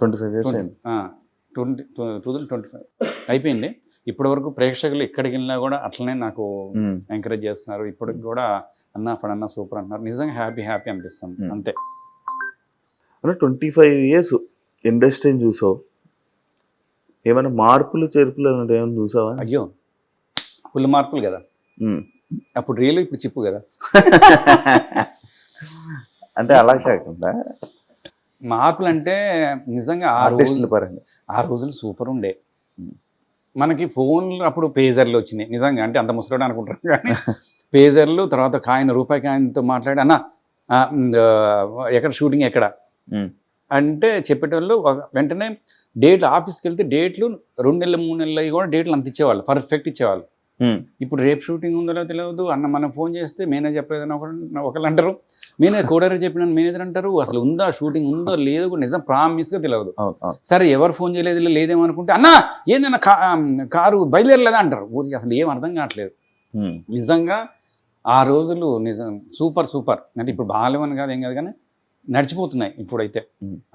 2025 అయిపోయింది. ఇప్పటి వరకు ప్రేక్షకులు ఎక్కడికి వెళ్ళినా కూడా అట్లనే నాకు ఎంకరేజ్ చేస్తున్నారు. ఇప్పటికి కూడా అన్న ఫడన్నా సూపర్ అంటున్నారు. నిజంగా హ్యాపీ అనిపిస్తుంది అంతే. 25 years ఇండస్ట్రీని చూసావు, ఏమైనా మార్పులు చేర్పులు అంటే ఏమైనా చూసావా? అయ్యో ఫుల్ మార్పులు కదా, అప్పుడు రియల్ ఇప్పుడు చిప్పు కదా. అంటే అలా కాకుండా మార్పులు అంటే నిజంగా ఆర్టిస్టుల పరంగా ఆ రోజులు సూపర్ ఉండే. మనకి ఫోన్లు అప్పుడు పేజర్లు వచ్చినాయి నిజంగా, అంటే అంత ముసలోడు అనుకుంటారు కానీ పేజర్లు, తర్వాత రూపాయి కాయిన్తో మాట్లాడి అన్న ఎక్కడ షూటింగ్ ఎక్కడ అంటే చెప్పేటోళ్ళు వెంటనే డేట్లు ఆఫీస్కి వెళ్తే డేట్లు 2 నెలలు 3 నెలలు అవి కూడా డేట్లు అంత ఇచ్చేవాళ్ళు, పర్ఫెక్ట్ ఇచ్చేవాళ్ళు. ఇప్పుడు రేపు షూటింగ్ ఉందో తెలియదు అన్న, మనం ఫోన్ చేస్తే మేనేజర్ చెప్పలేదని ఒకళ్ళు అంటారు, మేనేజర్ కోడర్ చెప్పిన మేనేజర్ అంటారు, అసలు ఉందా షూటింగ్ ఉందో లేదో కూడా నిజం ప్రామిస్గా తెలియదు. సరే ఎవరు ఫోన్ చేయలేదు లేదేమో అనుకుంటే అన్న ఏందన్నా కారు బయలుదేరలేదా అంటారు. ఊరికి అసలు ఏం అర్థం కావట్లేదు. నిజంగా ఆ రోజులు నిజం సూపర్ సూపర్. అంటే ఇప్పుడు బాగాలేవని కాదు ఏం కాదు కానీ నడిచిపోతున్నాయి ఇప్పుడైతే.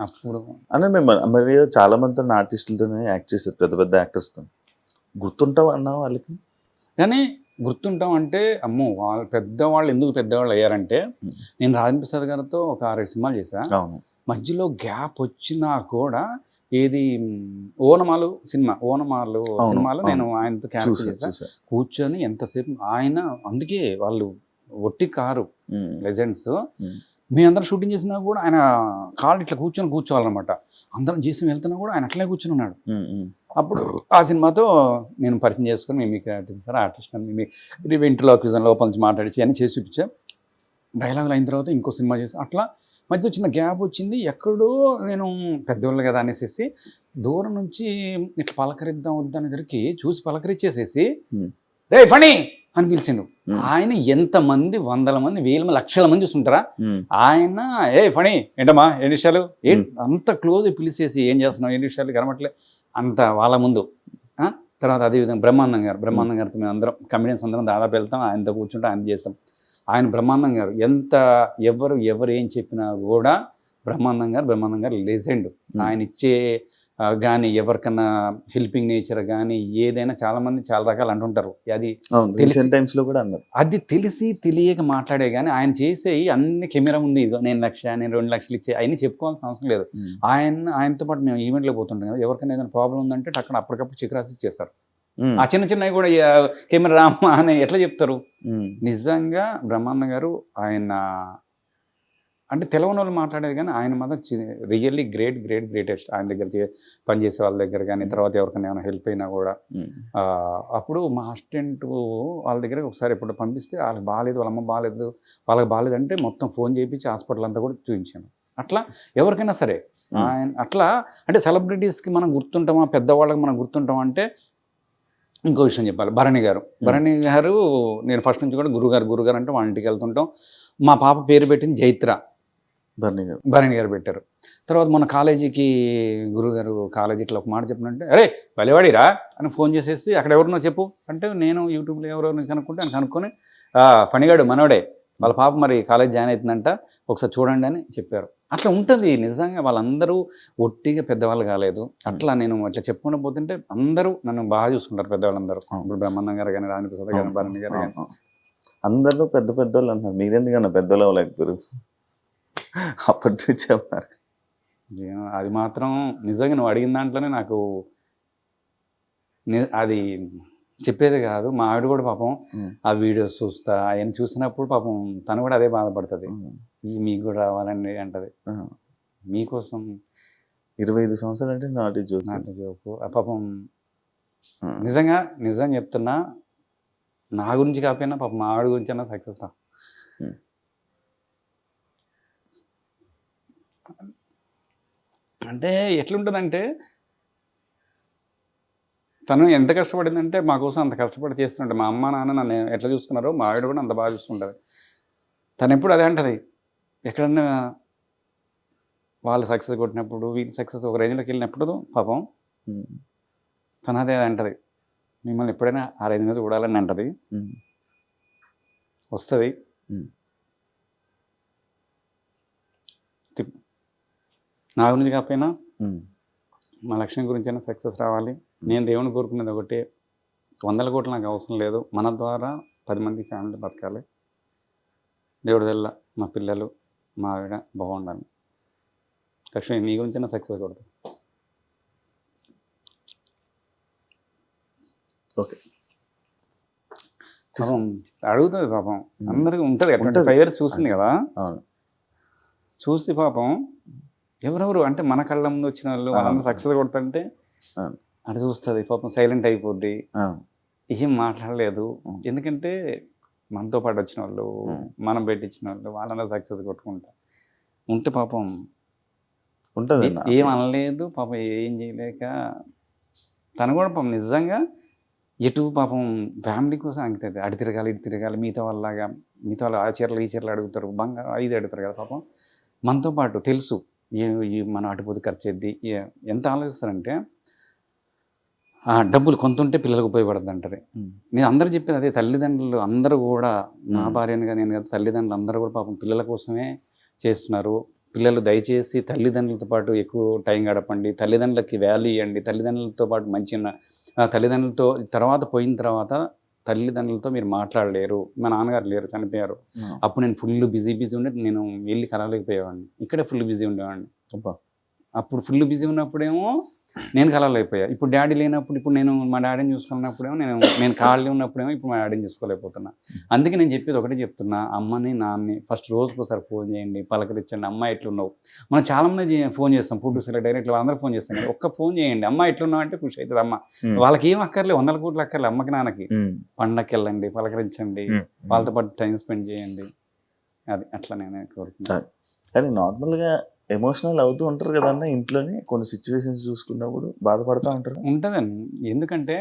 అప్పుడు అంటే మేము మరి చాలా మందితో ఆర్టిస్టులతోనే యాక్ట్ చేశారు, పెద్ద పెద్ద యాక్టర్స్తో. గుర్తుంటావు అన్నా వాళ్ళకి? కానీ గుర్తుంటాం అంటే అమ్మో వాళ్ళు పెద్దవాళ్ళు ఎందుకు పెద్దవాళ్ళు అయ్యారంటే, నేను రాజేంద్ర ప్రసాద్ గారితో ఒక 6 సినిమాలు చేశాను. మధ్యలో గ్యాప్ వచ్చినా కూడా ఏది ఓనమాలు సినిమాలో నేను ఆయనతో క్యారెక్టర్ చేశాను. కూర్చొని ఎంతసేపు ఆయన, అందుకే వాళ్ళు ఒట్టి కారు లెజెండ్స్. మేమందరం షూటింగ్ చేసినా కూడా ఆయన కాళ్ళు ఇట్లా కూర్చోవాలన్నమాట. అందరం చేసి వెళ్తున్నా కూడా ఆయన అట్లనే కూర్చొని ఉన్నాడు. అప్పుడు ఆ సినిమాతో నేను పరిచయం చేసుకుని మీకు ఆర్టిస్ట్ అని వెంట్రలోక్విజన్ లోపల నుంచి మాట్లాడి అని చేసి చూపించాను. డైలాగులు అయిన తర్వాత ఇంకో సినిమా చేసి అట్లా మధ్య చిన్న గ్యాప్ వచ్చింది. ఎక్కడో నేను పెద్దవాళ్ళు కదా అనేసి దూరం నుంచి ఇట్లా పలకరిద్దాం వద్దనేసరికి చూసి పలకరించేసేసి రే ఫణి అని పిలిచిండు. ఆయన ఎంతమంది 100 మంది 1000 మంది లక్షల మంది చూస్తుంటారా, ఆయన ఏ ఫణి ఏంటమ్మా 7 నిమిషాలు అంత క్లోజ్ పిలిచేసి ఏం చేస్తున్నావు 7 నిమిషాలు కనబట్లే అంత వాళ్ళ ముందు. తర్వాత అదేవిధంగా బ్రహ్మానందం గారితో మేము అందరం కమెడియన్స్ అందరం దాదాపు వెళ్తాం, ఆయనతో కూర్చుంటే ఆయన చేస్తాం. ఆయన బ్రహ్మానందం గారు ఎంత ఎవరు ఏం చెప్పినా కూడా బ్రహ్మానందం గారు లెజెండ్. ఆయన ఇచ్చే కానీ ఎవరికన్నా హెల్పింగ్ నేచర్ కానీ ఏదైనా చాలా మంది చాలా రకాలు అంటుంటారు. అది తెలిసి తెలియక మాట్లాడే కానీ ఆయన చేసే అన్ని కెమెరా ఉంది, నేను 1,00,000 నేను 2 లక్షలు ఇచ్చే అవన్నీ చెప్పుకోవాల్సిన అవసరం లేదు. ఆయనతో పాటు మేము ఈవెంట్లో పోతుంటాం కదా, ఎవరికైనా ఏదైనా ప్రాబ్లం ఉందంటే అక్కడ అప్పటికప్పుడు చెక్ రాసి ఇచ్చేస్తారు. ఆ చిన్నవి కూడా కెమెరా రామ్మా అని ఎట్లా చెప్తారు. నిజంగా బ్రహ్మానంద గారు ఆయన అంటే తెలవని వాళ్ళు మాట్లాడేది కానీ ఆయన మాత్రం రియల్లీ గ్రేటెస్ట్. ఆయన దగ్గర పనిచేసే వాళ్ళ దగ్గర కానీ తర్వాత ఎవరికైనా ఏమైనా హెల్ప్ అయినా కూడా అప్పుడు మా అసిస్టెంట్ వాళ్ళ దగ్గర ఒకసారి ఎప్పుడు పంపిస్తే వాళ్ళకి బాగాలేదు, వాళ్ళ అమ్మ బాగాలేదు, వాళ్ళకి బాగాలేదంటే మొత్తం ఫోన్ చేయించి హాస్పిటల్ అంతా కూడా చూపించాను. అట్లా ఎవరికైనా సరే ఆయన అట్లా అంటే సెలబ్రిటీస్కి మనం గుర్తుంటామా, పెద్దవాళ్ళకి మనం గుర్తుంటామా అంటే ఇంకో విషయం చెప్పాలి. భరణి గారు నేను ఫస్ట్ నుంచి కూడా గురుగారు అంటే వాళ్ళ ఇంటికి వెళ్తుంటాం. మా పాప పేరు పెట్టింది జైత్ర, భరణి గారు పెట్టారు. తర్వాత మన కాలేజీకి గురుగారు కాలేజీ ఇట్లా ఒక మాట చెప్పినంటే అరే బలివాడిరా అని ఫోన్ చేసేసి అక్కడ ఎవరినో చెప్పు అంటే నేను యూట్యూబ్లో ఎవరెవరిని కనుక్కుంటే ఆయన కనుక్కొని ఫణిగాడు మనోడే వాళ్ళ పాప మరి కాలేజ్ జాయిన్ అవుతుందంట ఒకసారి చూడండి అని చెప్పారు. అట్లా ఉంటుంది నిజంగా. వాళ్ళందరూ ఒట్టిగా పెద్దవాళ్ళు కాలేదు. అట్లా నేను అట్లా చెప్పుకుంటూ పోతుంటే అందరూ నన్ను బాగా చూసుకుంటారు పెద్దవాళ్ళందరూ. ఇప్పుడు బ్రహ్మానందం గారు కానీ రాజేంద్ర ప్రసాద్ గారు భరణి గారు కానీ అందరూ పెద్దవాళ్ళు అంటారు. మీరెందుకన్నా పెద్దవాళ్ళు అవ్వలేకపోయారు అప్పటి నుంచి చెప్పారు. అది మాత్రం నిజంగా నువ్వు అడిగిన దాంట్లోనే నాకు అది చెప్పేది కాదు. మా ఆవిడ కూడా పాపం ఆ వీడియోస్ చూస్తా ఆయన చూసినప్పుడు పాపం తను కూడా అదే బాధపడుతుంది. ఇది మీకు కూడా రావాలండి అంటది. మీకోసం 25 సంవత్సరాలు అంటే నాటి జోకు పాపం. నిజం చెప్తున్నా, నా గురించి కాకపోయినా పాపం మా ఆవిడ గురించి అన్నా సక్సెస్ రా. అంటే ఎట్లుంటుందంటే తను ఎంత కష్టపడిందంటే మా కోసం అంత కష్టపడి చేస్తుంటే మా అమ్మ నాన్న నన్ను ఎట్లా చూసుకున్నారో మా ఆవిడ కూడా అంత బాగా చూసుకుంటుంది. తను ఎప్పుడు అదే అంటది, ఎక్కడన్నా వాళ్ళు సక్సెస్ కొట్టినప్పుడు వీళ్ళు సక్సెస్ ఒక రేంజ్లోకి వెళ్ళినప్పుడు పాపం తను అదే అంటది, మిమ్మల్ని ఎప్పుడైనా ఆ రేంజ్ మీద చూడాలని అంటది. వస్తుంది నా గురించి కాకపోయినా మా లక్ష్యం గురించి అయినా సక్సెస్ రావాలి. నేను దేవుని కోరుకునేది ఒకటే, 100 కోట్లు నాకు అవసరం లేదు, మన ద్వారా 10 మంది ఫ్యామిలీ బతకాలి. దేవుడి వల్ల మా పిల్లలు మా ఆవిడ బాగుండాలి. లక్ష్మి నీ గురించి అయినా సక్సెస్ కొడతా. ఓకే పాపం అడుగుతుంది, పాపం అందరికీ ఉంటుంది. 25 years చూసింది కదా, చూసి పాపం ఎవరెవరు అంటే మన కళ్ళ ముందు వచ్చిన వాళ్ళు వాళ్ళందరూ సక్సెస్ కొడుతుంటే అటు చూస్తుంది పాపం సైలెంట్ అయిపోద్ది, ఏం మాట్లాడలేదు. ఎందుకంటే మనతో పాటు వచ్చిన వాళ్ళు, మనం పెట్టించిన వాళ్ళు వాళ్ళందరూ సక్సెస్ కొట్టుకుంటా ఉంటే పాపం ఉంటుంది. ఏం అనలేదు పాపం, ఏం చేయలేక తను కూడా పాపం నిజంగా ఎటు పాపం ఫ్యామిలీ కోసం అంకితుంది. అటు తిరగాలి ఇటు తిరగాలి, మిగతా వాళ్ళలాగా మిగతా వాళ్ళు ఆ చీరలు ఈ చీరలు అడుగుతారు, బంగారం ఇది అడుగుతారు కదా పాపం. మనతో పాటు తెలుసు మనం అటుపోతే ఖర్చు అయ్యిద్ది. ఎంత ఆలోచిస్తారంటే డబ్బులు కొంత ఉంటే పిల్లలకు ఉపయోగపడుతుంది అంటారు. నేను అందరూ చెప్పేది అదే, తల్లిదండ్రులు అందరూ కూడా, నా భార్యను నేను కదా, తల్లిదండ్రులు అందరూ కూడా పాపం పిల్లల కోసమే చేస్తున్నారు. పిల్లలు దయచేసి తల్లిదండ్రులతో పాటు ఎక్కువ టైం గడపండి, తల్లిదండ్రులకి వాల్యూ ఇవ్వండి, తల్లిదండ్రులతో పాటు మంచి తల్లిదండ్రులతో తర్వాత పోయిన తర్వాత తల్లిదండ్రులతో మీరు మాట్లాడలేరు. మా నాన్నగారు లేరు, చనిపోయారు. అప్పుడు నేను ఫుల్ బిజీ ఉండే, నేను వెళ్ళి కలవలేకపోయేవాడిని, ఇక్కడే ఫుల్ బిజీ ఉండేవాడిని. అప్పుడు ఫుల్ బిజీ ఉన్నప్పుడేమో నేను కలవలేకపోయా. ఇప్పుడు డాడీ లేనప్పుడు, ఇప్పుడు నేను మా డాడీని చూసుకున్నప్పుడేమో నేను ఖాళీ ఉన్నప్పుడేమో ఇప్పుడు మా డాడీని చూసుకోలేకపోతున్నా. అందుకే నేను చెప్పేది ఒకటే చెప్తున్నా, అమ్మని నాన్నని ఫస్ట్ రోజుకోసారి ఫోన్ చేయండి, పలకరించండి. అమ్మ ఎట్లున్నావు, మనం చాలామంది ఫోన్ చేస్తాం, ప్రొడ్యూసర్లు డైరెక్ట్లు అందరూ ఫోన్ చేస్తాం కదా, ఒక్క ఫోన్ చేయండి, అమ్మ ఎట్లున్నావు అంటే ఖుషి అవుతుంది అమ్మ. వాళ్ళకి ఏం అక్కర్లేదు, 100 కోట్లు అక్కర్లేదు అమ్మకి నాన్నకి. పండగకి వెళ్ళండి, పలకరించండి, వాళ్ళతో పాటు టైం స్పెండ్ చేయండి. అది అట్లా నేను కోరుకుంటున్నాను. కానీ నార్మల్గా ఎమోషనల్ అవుతూ ఉంటారు కదన్న ఇంట్లోనే, కొన్ని సిచ్యువేషన్స్ చూసుకున్నప్పుడు బాధపడుతూ ఉంటారు. ఉంటుందండి, ఎందుకంటే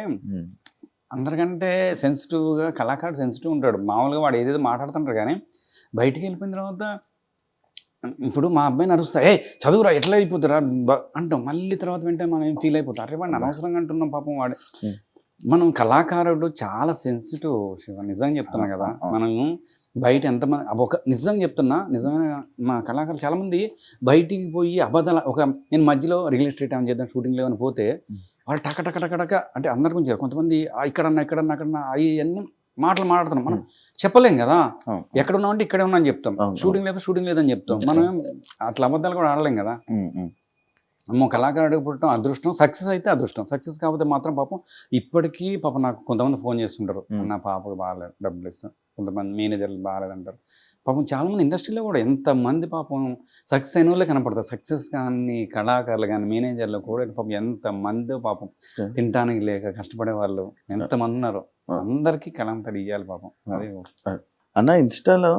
అందరికంటే సెన్సిటివ్గా కళాకారుడు సెన్సిటివ్ ఉంటాడు. మామూలుగా వాడు ఏదేదో మాట్లాడుతుంటారు, కానీ బయటికి వెళ్ళిపోయిన తర్వాత ఇప్పుడు మా అబ్బాయిని అరుస్తా, చదువురా ఎట్లా అయిపోతురా అంటాం, మళ్ళీ తర్వాత వెంటనే మనం ఏం ఫీల్ అయిపోతాం, అరే వాడిని అనవసరంగా అంటున్నాం పాపం వాడు. మనం కళాకారుడు చాలా సెన్సిటివ్ శివ, నిజంగా చెప్తున్నాం కదా. మనం బయట ఎంతమంది ఒక నిజంగా చెప్తున్నా, నిజమైన మా కళాకారులు చాలామంది బయటికి పోయి అబద్ధాలు, నేను మధ్యలో రియల్ ఎస్టేట్ ఏమైనా చేద్దాం షూటింగ్లో ఏమైనా పోతే వాళ్ళు టక అంటే అందరి గురించి, కొంతమంది ఇక్కడన్నా అక్కడన్నా అవన్నీ మాటలు మాట్లాడుతున్నాం. మనం చెప్పలేం కదా, ఎక్కడ ఉన్నామంటే ఇక్కడే ఉన్నా అని చెప్తాం, షూటింగ్ లేకపోతే షూటింగ్ లేదని చెప్తాం. మనం అట్లా అబద్ధాలు కూడా ఆడలేం కదా. అమ్మో కళాకారుడికి పుట్టడం అదృష్టం, సక్సెస్ అయితే అదృష్టం, సక్సెస్ కాకపోతే మాత్రం పాపం ఇప్పటికీ పాపం నాకు కొంతమంది ఫోన్ చేస్తుంటారు, నా పాపకు బాగాలేదు డబ్బులు ఇస్తాం, కొంతమంది మేనేజర్లు బాగాలేదంటారు. పాపం చాలామంది ఇండస్ట్రీలో కూడా ఎంతమంది పాపం సక్సెస్ అయిన వాళ్ళే కనపడతారు. సక్సెస్ కానీ కళాకారులు కానీ మేనేజర్లు కూడా పాపం ఎంతమంది పాపం తినడానికి లేక కష్టపడే వాళ్ళు ఎంతమంది ఉన్నారు. అందరికీ కళంతలు ఇవ్వాలి పాపం. అదే అన్న ఇన్స్టాలో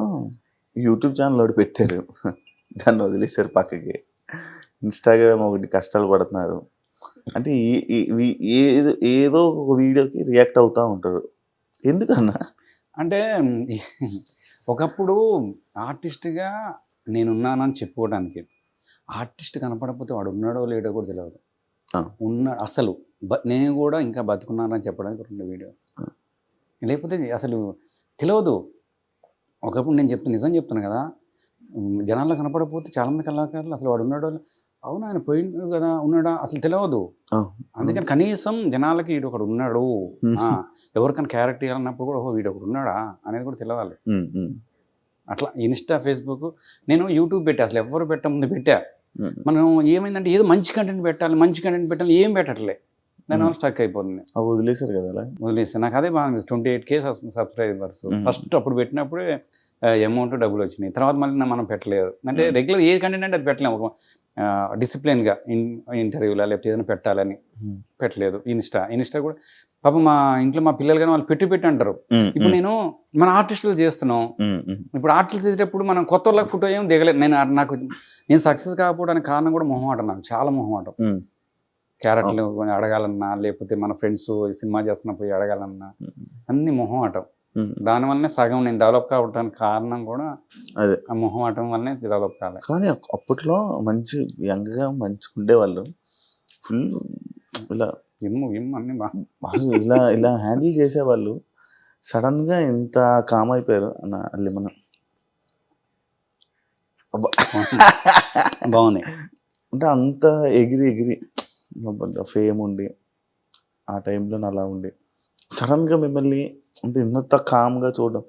యూట్యూబ్ ఛానల్ ఒకటి పెట్టారు, దాన్ని వదిలేశారు పక్కకి. ఇన్స్టాగ్రామ్ ఒకటి కష్టాలు పడుతున్నారు అంటే ఏదో ఒక వీడియోకి రియాక్ట్ అవుతూ ఉంటారు, ఎందుకన్నా? అంటే ఒకప్పుడు ఆర్టిస్ట్గా నేనున్నానని చెప్పుకోవడానికి, ఆర్టిస్ట్ కనపడకపోతే వాడు ఉన్నాడో లేడో కూడా తెలియదు. అసలు నేను కూడా ఇంకా బతుకున్నానని చెప్పడానికి 2 వీడియో, లేకపోతే అసలు తెలియదు. ఒకప్పుడు నేను నిజం చెప్తున్నాను కదా, జనాల్లో కనపడకపోతే చాలామంది కళాకారులు అసలు వాడు ఉన్నాడో, అవును ఆయన పోయిండు కదా, ఉన్నాడా అసలు తెలియదు. అందుకని కనీసం జనాలకి వీడు ఒకడు ఉన్నాడు, ఎవరికైనా క్యారెక్టర్ ఇవ్వాలన్నప్పుడు కూడా వీడు ఒకడు ఉన్నాడా అనేది కూడా తెలియాలి. అట్లా ఇన్స్టా ఫేస్బుక్ నేను యూట్యూబ్ పెట్టా, అసలు ఎవరు ముందు పెట్టా. మనం ఏమైందంటే ఏదో మంచి కంటెంట్ పెట్టాలి, ఏం పెట్టట్లే, దానివల్ల స్టక్ అయిపోతుంది. వదిలేసారు కదా, వదిలేసాను. నాకు అదే బాగా 28K సబ్స్క్రైబర్స్ ఫస్ట్ అప్పుడు పెట్టినప్పుడే అమౌంట్ డబ్బులు వచ్చినాయి. తర్వాత మళ్ళీ మనం పెట్టలేదు, అంటే రెగ్యులర్ ఏ కంటెంట్ అంటే అది పెట్టలేము, డిసిప్లిన్గా ఇంటర్వ్యూలా లేకపోతే ఏదైనా పెట్టాలని పెట్టలేదు. ఇన్స్టా కూడా పాపం మా ఇంట్లో మా పిల్లలు కానీ వాళ్ళు పెట్టి అంటారు. ఇప్పుడు మన ఆర్టిస్టులు చేస్తున్నాం, ఇప్పుడు ఆర్టిస్టులు చేసేటప్పుడు మనం కొత్త వాళ్ళకి ఫోటో ఏం దిగలేదు. నేను సక్సెస్ కాకపోవడానికి కారణం కూడా మొహమాటం, నాకు చాలా మొహమాటం. క్యారెక్టర్లు అడగాలన్నా లేకపోతే మన ఫ్రెండ్స్ సినిమా చేస్తున్నా పోయి అడగాలన్నా అన్ని మొహమాటం. దానివల్లనే సగం నేను డెవలప్ కావడానికి కారణం కూడా అదే, ఆ మొహమాటం వల్లనే డెవలప్ కాలేదు. కానీ అప్పట్లో మంచి యంగ్గా మంచిగా ఉండేవాళ్ళు, ఫుల్ ఇలా అన్ని ఇలా హ్యాండిల్ చేసేవాళ్ళు. సడన్గా ఇంత కామ్ అయిపోయారు అన్న, అల్లి మనం బాగున్నాయి అంటే అంత ఎగిరి ఫేమ్ ఉండి ఆ టైంలో అలా ఉండి సడన్గా మిమ్మల్ని అంటే ఇంత కామ్గా చూడడం,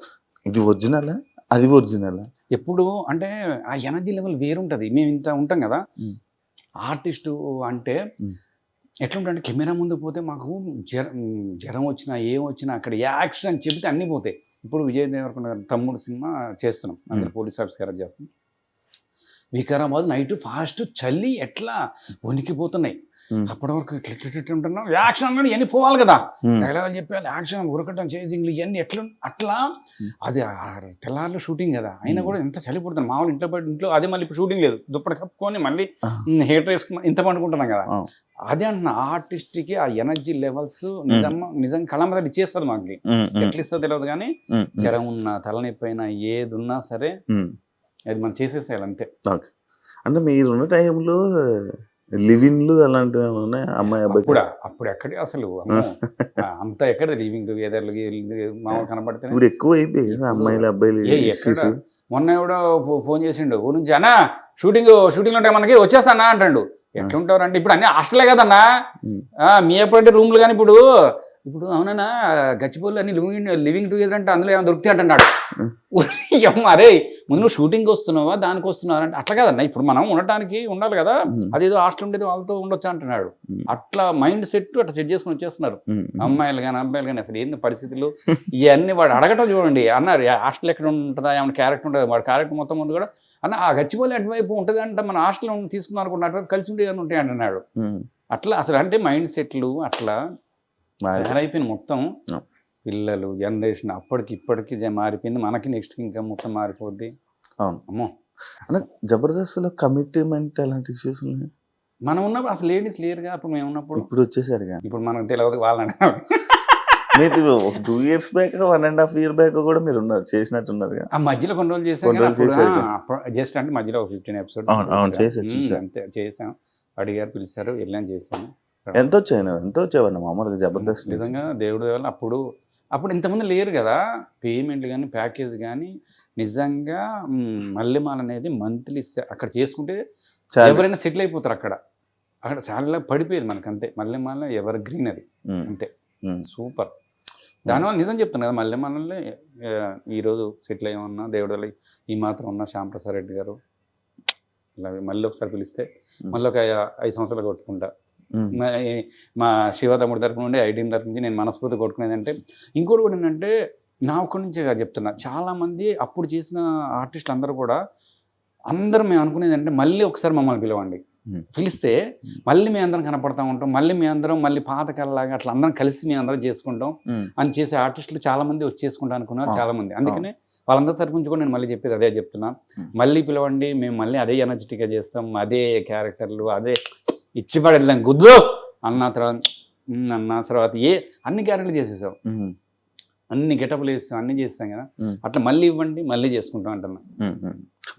ఇది ఒరిజినలా అది ఒరిజినలా? ఎప్పుడు అంటే ఆ ఎనర్జీ లెవెల్ వేరుంటుంది. మేము ఇంత ఉంటాం కదా, ఆర్టిస్టు అంటే ఎట్లుంటే కెమెరా ముందు పోతే మాకు జ్వరం వచ్చినా ఏం వచ్చినా అక్కడ యాక్షన్ అని చెబితే అన్నీ పోతాయి. ఇప్పుడు విజయ్ దేవరకొండ తమ్ముడు సినిమా చేస్తున్నాం, అందులో పోలీస్ ఆఫీసర్ చేస్తున్నాం. వికారాబాద్ నైట్ ఫాస్ట్ చలి ఎట్లా వణికిపోతున్నాయి. అప్పటి వరకు ఇట్లా ఉంటున్నాం, యాక్షన్ అన్నాడు ఇవన్నీ పోవాలి కదా, డైలాగ్ చెప్పాలి, యాక్షన్ ఉరకటం చేజింగ్లు ఇవన్నీ ఎట్లా అట్లా. అది తెల్లారులు షూటింగ్ కదా, అయినా కూడా ఎంత చలి పుడుతుంది. మామూలు ఇంట్లో అదే మళ్ళీ ఇప్పుడు షూటింగ్ లేదు, దుప్పటి కప్పుకొని మళ్ళీ హీటర్ వేసుకుని ఇంత పండుకుంటున్నాం కదా. అదే అంటున్నా, ఆర్టిస్ట్కి ఆ ఎనర్జీ లెవెల్స్ నిజంగా కళ ఇచ్చేస్తుంది మాకు. ఎట్లా ఇస్తుందో తెలియదు కానీ జ్వరం ఉన్నా తలనొప్పి అయినా ఏది ఉన్నా సరే అది మనం చేసేసేయాలి అంతే. అంటే మీరున్న టైంలో లివింగ్లు అలాంటివి ఉన్నాయి అమ్మాయి అబ్బాయి? అప్పుడు ఎక్కడే అసలు అంత ఎక్కడ లివింగ్ టుగెదర్లు మామూలు కనపడితే ఇప్పుడు ఎక్కువ అయిపోయి అమ్మాయిలు అబ్బాయిలు. మొన్న కూడా ఫోన్ చేసిండు ఊరు నుంచి, అన్నా షూటింగ్ ఉంటాయి మనకి వచ్చేస్తానా అంటాడు. ఎట్లుంటారు అంటే ఇప్పుడు అన్ని హాస్టలే కదన్నా, మీ ఎప్పుడంటే రూమ్లు కానీ ఇప్పుడు అవునన్నా గచ్చిపోళ్ళు అన్ని లివింగ్ టుగెదర్ అంటే అందులో ఏమైనా దొరుకుతాయి అంటున్నాడు. అరే ముందు నువ్వు షూటింగ్ వస్తున్నావా దానికి వస్తున్నావా అంటే అట్లా కదన్నా, ఇప్పుడు మనం ఉండటానికి ఉండాలి కదా, అదేదో హాస్టల్ ఉండేది వాళ్ళతో ఉండొచ్చు అంటున్నాడు. అట్లా మైండ్ సెట్ అట్లా సెట్ చేసుకుని వచ్చేస్తున్నారు అమ్మాయిలు కానీ అబ్బాయిలు కానీ. అసలు ఏంది పరిస్థితులు ఇవన్నీ వాడు అడగటం చూడండి. అన్నారు హాస్టల్ ఎక్కడ ఉంటుందా, ఏమైనా క్యారెక్టర్ ఉంటుంది, వాడు క్యారెక్టర్ మొత్తం ముందు కూడా అన్న ఆ గచ్చిపోలి అటువైపు ఉంటుంది అంటే మన హాస్టల్ తీసుకున్నాం అనుకుంటే అటువైపు కలిసి ఉండే ఉంటాయి అంటున్నాడు. అట్లా అసలు అంటే మైండ్ సెట్లు అట్లా తయారైపోయింది మొత్తం. పిల్లలు జనరేషన్ అప్పటికి ఇప్పటికి మారిపోయింది, మనకి నెక్స్ట్ ఇంకా మొత్తం మారిపోద్ది. అమ్మో జబర్దస్త్లో కమిట్మెంట్ అలాంటి ఇష్యూస్ ఉన్నాయి. మనం ఉన్నప్పుడు అసలు లేడీస్ లేరుగా, అప్పుడు మేము ఉన్నప్పుడు. ఇప్పుడు వచ్చేసారు కానీ ఇప్పుడు మనకు తెలియదు వాళ్ళని. మీరు 2 years బ్యాక్ 1.5 years బ్యాక్ కూడా మీరు ఉన్నారు, చేసినట్టున్నారు. ఆ మధ్యలో కొన్ని రోజులు చేసాం జస్ట్ అంటే మధ్యలో 15 episodes అంతే చేసాం. అడిగారు, పిలిచారు, వెళ్ళాను, చేశాను. ఎంత వచ్చేవన్న మామూలుగా జబర్దస్త్? నిజంగా దేవుడి వల్ల అప్పుడు ఇంతమంది లేరు కదా, పేమెంట్లు కానీ ప్యాకేజ్ కానీ. నిజంగా మల్లెమాల అనేది మంత్లీ అక్కడ చేసుకుంటే ఎవరైనా సెటిల్ అయిపోతారు. అక్కడ చాలా పడిపోయేది మనకు అంతే. మల్లెమాల ఎవర్ గ్రీన్ అది అంతే, సూపర్. దానివల్ల నిజం చెప్తాను కదా, మల్లెమాలలో ఈరోజు సెటిల్ అయ్యమన్నా దేవుడి వల్ల ఈ మాత్రం ఉన్న శ్యాంప్రసాద్ రెడ్డి గారు ఇలా మళ్ళీ ఒకసారి పిలిస్తే మళ్ళీ ఒక 5 సంవత్సరాలు కొట్టుకుంటా. మా శివ తమ్ముడి తరపు నుండి ఐటీఎం తరపు నుంచి నేను మనస్ఫూర్తి కొట్టుకునేది. అంటే ఇంకోటి కూడా ఏంటంటే నా ఒక్కడి నుంచే చెప్తున్నా, చాలామంది అప్పుడు చేసిన ఆర్టిస్టులు అందరూ కూడా అందరం మేము అనుకునేది అంటే మళ్ళీ ఒకసారి మమ్మల్ని పిలవండి, పిలిస్తే మళ్ళీ మేము అందరం కనపడతా ఉంటాం, మళ్ళీ మీ అందరం మళ్ళీ పాతకాలలాగా అట్లా అందరం కలిసి మేము అందరం చేసుకుంటాం అని చేసే ఆర్టిస్టులు చాలా మంది వచ్చేసుకుంటా అనుకున్నారు చాలా మంది. అందుకనే వాళ్ళందరి తరపు నుంచి కూడా నేను మళ్ళీ చెప్పేది అదే చెప్తున్నా, మళ్ళీ పిలవండి, మేము మళ్ళీ అదే ఎనర్జెటిక్గా చేస్తాం, అదే క్యారెక్టర్లు అదే ఇచ్చి పడేద్దాం గుద్దు అన్న తర్వాత అన్ని క్యారెక్టర్లు చేసేసాం, అన్ని గెటప్లు వేస్తాం, అన్ని చేస్తాం కదా. అట్లా మళ్ళీ ఇవ్వండి, మళ్ళీ చేసుకుంటాం అంటున్నా.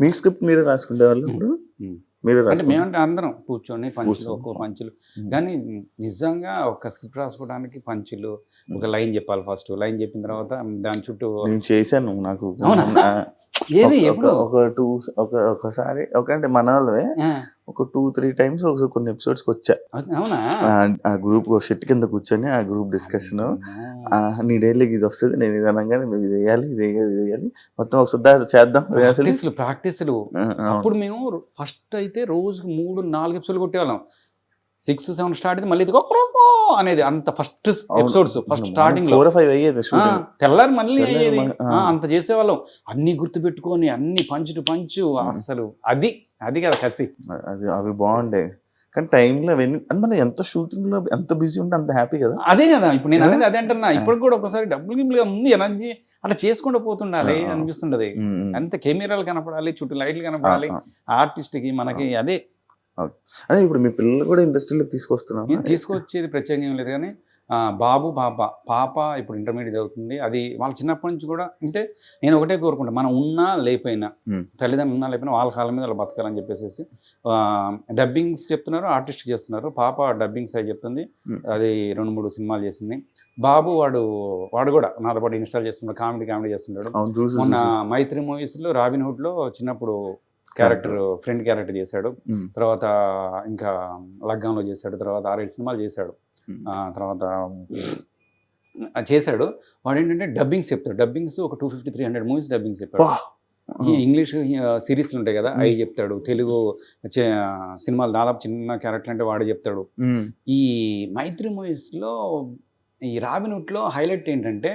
మీ స్క్రిప్ట్ మీరే రాసుకుంటే వాళ్ళు అంటే మేమంటే అందరం కూర్చొని ఒక్కో పంచులు కానీ నిజంగా ఒక స్క్రిప్ట్ రాసుకోవడానికి పంచులు ఒక లైన్ చెప్పాలి. ఫస్ట్ లైన్ చెప్పిన తర్వాత దాని చుట్టూ చేశాను. నాకు ఏది ఎప్పుడు ఒకసారి అంటే మన వాళ్ళే ఒక 2-3 times కొన్ని ఎపిసోడ్స్కి వచ్చా. అవునా? ఆ గ్రూప్ సెట్ కింద కూర్చొని ఆ గ్రూప్ డిస్కషన్, నీ డైలీకి ఇది వస్తుంది, నేను ఇది అనగానే నువ్వు ఇది వేయాలి, ఇది వేయాలి, మొత్తం ఒకసారి చేద్దాం ప్రాక్టీసులు. అప్పుడు మేము ఫస్ట్ అయితే రోజుకు 3-4 ఎపిసోడ్లు కొట్టేవాళ్ళం. 6-7 స్టార్ట్ అయితే మళ్ళీ అనేది అంత ఫస్ట్ ఎపిసోడ్స్ ఫస్ట్ స్టార్టింగ్ 4-5 అయ్యేది, తెల్లారి మళ్ళీ అయ్యేది. అంత చేసేవాళ్ళం, అన్ని గుర్తుపెట్టుకొని అన్ని పంచు అసలు అది కదా కసి. అవి బాగుండే కానీ టైంలో మనం ఎంత షూటింగ్ లో ఎంత బిజీ ఉంటే అంత హ్యాపీ కదా. అదే కదా ఇప్పుడు నేను అనేది అదే అంటున్నా. ఇప్పుడు కూడా ఒకసారి డబ్బులు గిమ్లుగా ఉంది ఎనర్జీ అట్లా చేసుకుంటూ పోతుండాలి అనిపిస్తుంటది. అంత కెమెరాలు కనపడాలి, చుట్టూ లైట్లు కనపడాలి, ఆర్టిస్ట్ కి మనకి అదే. అదే ఇప్పుడు మీ పిల్లలు కూడా ఇండస్ట్రీలో తీసుకొచ్చేది ప్రత్యేకంగా ఏం లేదు కానీ బాబు పాప ఇప్పుడు ఇంటర్మీడియట్ చదువుతుంది. అది వాళ్ళ చిన్నప్పటి నుంచి కూడా అంటే నేను ఒకటే కోరుకుంటా, మనం ఉన్నా లేకపోయినా తల్లిదండ్రులు ఉన్నా లేకపోయినా వాళ్ళ కాళ్ళ మీద వాళ్ళు బతకాలని చెప్పేసి డబ్బింగ్స్ చెప్తున్నారు, ఆర్టిస్ట్ చేస్తున్నారు. పాప డబ్బింగ్స్ అయి చెప్తుంది, అది 2-3 సినిమాలు చేసింది. బాబు వాడు కూడా నాతో పాటు ఇన్స్టాల్ చేస్తున్నాడు, కామెడీ చేస్తున్నాడు. మొన్న మైత్రి మూవీస్లో రాబిన్హుడ్లో చిన్నప్పుడు ఫ్రెండ్ క్యారెక్టర్ చేశాడు. తర్వాత ఇంకా లగ్గంలో చేశాడు, తర్వాత 6-7 సినిమాలు చేశాడు. తర్వాత చేశాడు. వాడు ఏంటంటే డబ్బింగ్స్ చెప్తాడు. డబ్బింగ్స్ ఒక 250-300 మూవీస్ డబ్బింగ్స్ చెప్పాడు. ఇంగ్లీష్ సిరీస్లు ఉంటాయి కదా అవి చెప్తాడు. తెలుగు సినిమాలు దాదాపు చిన్న క్యారెక్టర్ అంటే వాడే చెప్తాడు. ఈ మైత్రి మూవీస్లో ఈ రాబిన్హుడ్లో హైలైట్ ఏంటంటే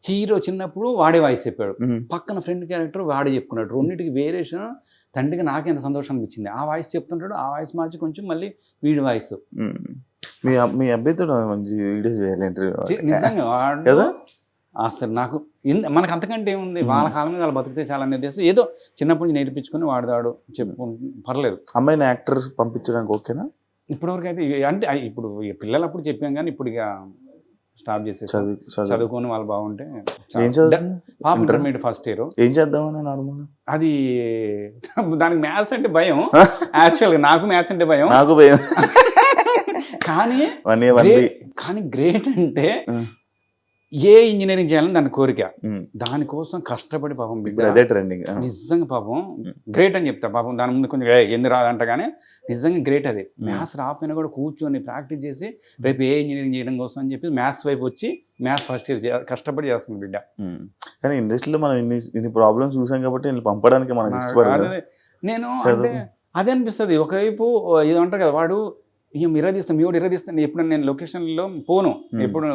హీరో చిన్నప్పుడు వాడే వాయిస్ చెప్పాడు, పక్కన ఫ్రెండ్ క్యారెక్టర్ వాడే చెప్పుకున్నాడు. రెండింటికి వేరియేషన్ తండ్రికి నాకు ఎంత సంతోషం అనిపించింది. ఆ వాయిస్ చెప్తుంటాడు, ఆ వాయిస్ మార్చి కొంచెం మళ్ళీ వీడి వాయిస్. మీ అబ్బాయితో మంచి వీడియో చేయాలి ఇంటర్వ్యూ నిజంగా కదా. అసలు నాకు మనకు అంతకంటే ఏముంది, వాళ్ళ కాలం మీద వాళ్ళు బతికితే చాలా నిర్దేశం, ఏదో చిన్నప్పటి నుంచి నేర్పించుకుని వాడదాడు చెప్పుకుంటు పర్లేదు. అమ్మాయిని యాక్టర్స్ పంపించడానికి ఓకేనా? ఇప్పటివరకు అయితే అంటే ఇప్పుడు పిల్లలు అప్పుడు చెప్పాం కానీ ఇప్పుడు ఇక స్టాప్ చేసేసి చదువుకొని వాళ్ళు బాగుంటే. పాప ఇంటర్మీడియట్ ఫస్ట్ ఇయర్. ఏం చేద్దామని నార్మల్ అది దానికి మ్యాథ్స్ అంటే భయం. యాక్చువల్గా నాకు మ్యాథ్స్ అంటే భయం, నాకు భయం. కానీ గ్రేట్ అంటే ఏ ఇంజనీరింగ్ చేయాలని దాని కోరిక, దానికోసం కష్టపడి పాపం అదే ట్రెండింగ్. నిజంగా పాపం గ్రేట్ అని చెప్తా. పాపం దాని ముందు కొంచెం ఎందు రాదంట కానీ నిజంగా గ్రేట్. అది మ్యాథ్స్ రాకపోయినా కూడా కూర్చొని ప్రాక్టీస్ చేసి రేపు ఏ ఇంజనీరింగ్ చేయడం కోసం అని చెప్పి మ్యాథ్స్ వైపు వచ్చి మ్యాథ్స్ ఫస్ట్ ఇయర్ కష్టపడి చేస్తుంది బిడ్డ. కానీ ఇండస్ట్రీలో మనం ఇన్ని ప్రాబ్లమ్స్ చూసాం కాబట్టి పంపడానికి మనం ఇష్టపడలేదు. నేను అంటే అదే అనిపిస్తుంది. ఒకవైపు ఇది అంటారు కదా, వాడు ఇరదీస్తాను మీ వాడు ఇరదీస్తాను. ఎప్పుడు నేను లొకేషన్లో పోను, ఎప్పుడు